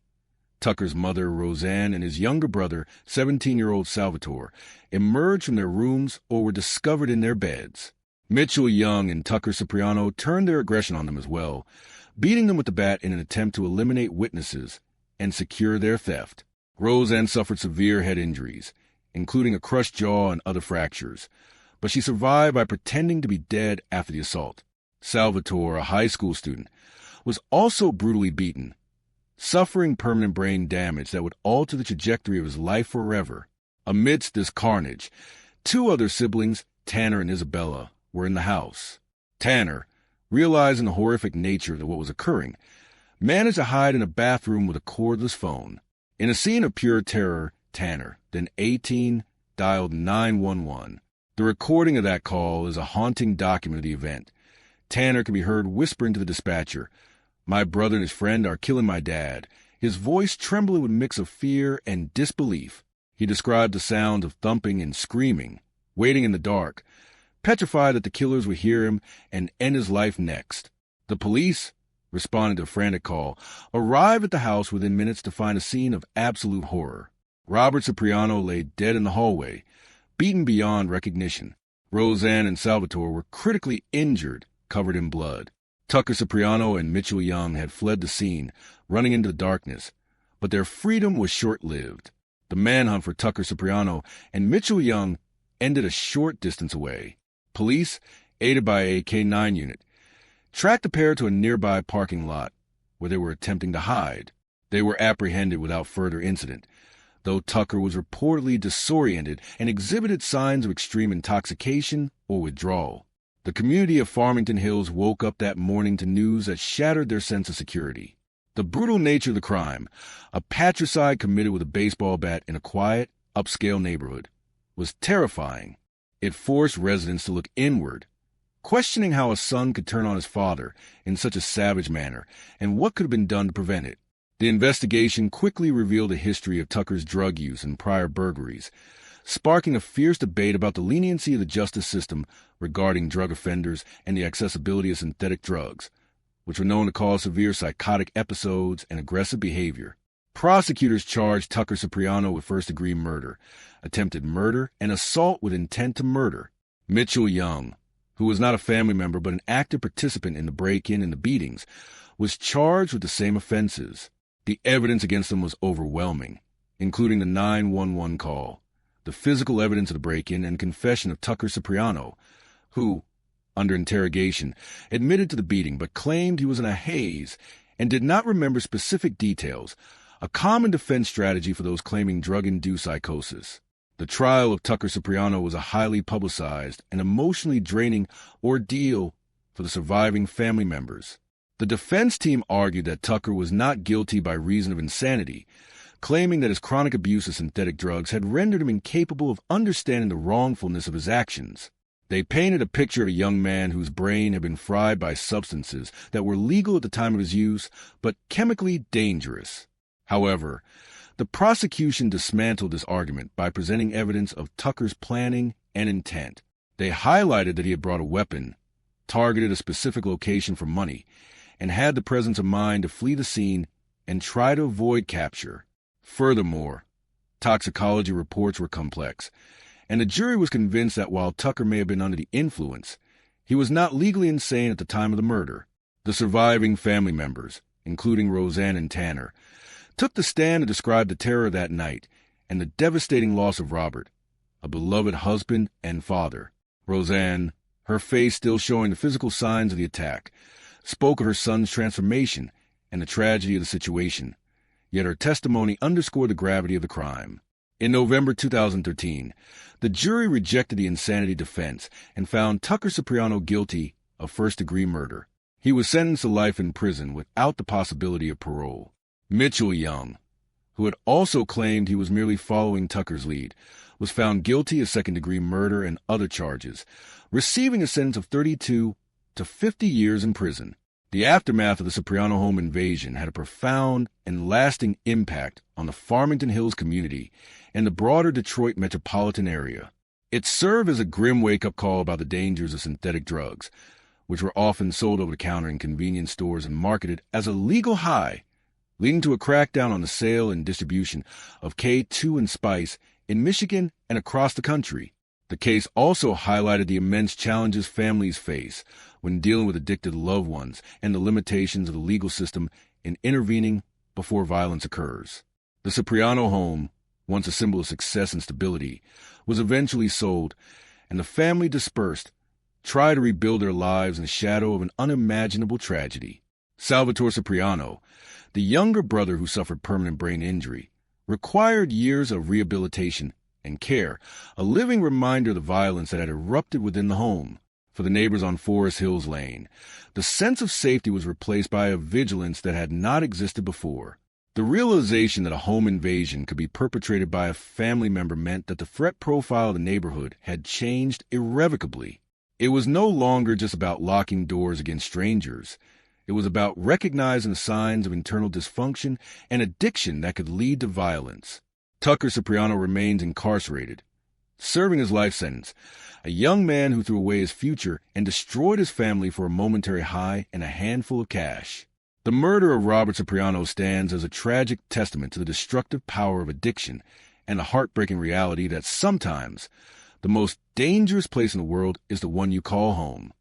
Tucker's mother, Roseanne, and his younger brother, 17-year-old Salvatore, emerged from their rooms or were discovered in their beds. Mitchell Young and Tucker Cipriano turned their aggression on them as well, beating them with the bat in an attempt to eliminate witnesses and secure their theft. Roseanne suffered severe head injuries, including a crushed jaw and other fractures, but she survived by pretending to be dead after the assault. Salvatore, a high school student, was also brutally beaten, suffering permanent brain damage that would alter the trajectory of his life forever. Amidst this carnage, two other siblings, Tanner and Isabella, were in the house. Tanner, realizing the horrific nature of what was occurring, managed to hide in a bathroom with a cordless phone. In a scene of pure terror, Tanner, then 18, dialed 911. The recording of that call is a haunting document of the event. Tanner can be heard whispering to the dispatcher, "My brother and his friend are killing my dad," his voice trembling with a mix of fear and disbelief. He described the sound of thumping and screaming, waiting in the dark, petrified that the killers would hear him and end his life next. The police, responding to a frantic call, arrived at the house within minutes to find a scene of absolute horror. Robert Cipriano lay dead in the hallway, beaten beyond recognition. Roseanne and Salvatore were critically injured, covered in blood. Tucker Cipriano and Mitchell Young had fled the scene, running into the darkness, but their freedom was short-lived. The manhunt for Tucker Cipriano and Mitchell Young ended a short distance away. Police, aided by a K-9 unit, tracked the pair to a nearby parking lot where they were attempting to hide. They were apprehended without further incident, though Tucker was reportedly disoriented and exhibited signs of extreme intoxication or withdrawal. The community of Farmington Hills woke up that morning to news that shattered their sense of security. The brutal nature of the crime, a patricide committed with a baseball bat in a quiet, upscale neighborhood, was terrifying. It forced residents to look inward, questioning how a son could turn on his father in such a savage manner and what could have been done to prevent it. The investigation quickly revealed a history of Tucker's drug use and prior burglaries, sparking a fierce debate about the leniency of the justice system regarding drug offenders and the accessibility of synthetic drugs, which were known to cause severe psychotic episodes and aggressive behavior. Prosecutors charged Tucker Cipriano with first-degree murder, attempted murder, and assault with intent to murder. Mitchell Young, who was not a family member but an active participant in the break-in and the beatings, was charged with the same offenses. The evidence against him was overwhelming, including the 911 call, the physical evidence of the break-in, and confession of Tucker Cipriano, who, under interrogation, admitted to the beating but claimed he was in a haze and did not remember specific details, a common defense strategy for those claiming drug-induced psychosis. The trial of Tucker Cipriano was a highly publicized and emotionally draining ordeal for the surviving family members. The defense team argued that Tucker was not guilty by reason of insanity, claiming that his chronic abuse of synthetic drugs had rendered him incapable of understanding the wrongfulness of his actions. They painted a picture of a young man whose brain had been fried by substances that were legal at the time of his use, but chemically dangerous. However, the prosecution dismantled this argument by presenting evidence of Tucker's planning and intent. They highlighted that he had brought a weapon, targeted a specific location for money, and had the presence of mind to flee the scene and try to avoid capture. Furthermore, toxicology reports were complex, and the jury was convinced that while Tucker may have been under the influence, he was not legally insane at the time of the murder. The surviving family members, including Roseanne and Tanner, took the stand to describe the terror of that night and the devastating loss of Robert, a beloved husband and father. Roseanne, her face still showing the physical signs of the attack, spoke of her son's transformation and the tragedy of the situation, yet her testimony underscored the gravity of the crime. In November 2013, the jury rejected the insanity defense and found Tucker Cipriano guilty of first-degree murder. He was sentenced to life in prison without the possibility of parole. Mitchell Young, who had also claimed he was merely following Tucker's lead, was found guilty of second-degree murder and other charges, receiving a sentence of 32 to 50 years in prison. The aftermath of the Cipriano home invasion had a profound and lasting impact on the Farmington Hills community and the broader Detroit metropolitan area. It served as a grim wake-up call about the dangers of synthetic drugs, which were often sold over the counter in convenience stores and marketed as a legal high, leading to a crackdown on the sale and distribution of K2 and Spice in Michigan and across the country. The case also highlighted the immense challenges families face when dealing with addicted loved ones and the limitations of the legal system in intervening before violence occurs. The Cipriano home, once a symbol of success and stability, was eventually sold, and the family dispersed, tried to rebuild their lives in the shadow of an unimaginable tragedy. Salvatore Cipriano, the younger brother who suffered permanent brain injury, required years of rehabilitation and care, a living reminder of the violence that had erupted within the home. For the neighbors on Forest Hills Lane, the sense of safety was replaced by a vigilance that had not existed before. The realization that a home invasion could be perpetrated by a family member meant that the threat profile of the neighborhood had changed irrevocably. It was no longer just about locking doors against strangers. It was about recognizing the signs of internal dysfunction and addiction that could lead to violence. Tucker Cipriano remains incarcerated, serving his life sentence, a young man who threw away his future and destroyed his family for a momentary high and a handful of cash. The murder of Robert Cipriano stands as a tragic testament to the destructive power of addiction and the heartbreaking reality that sometimes the most dangerous place in the world is the one you call home.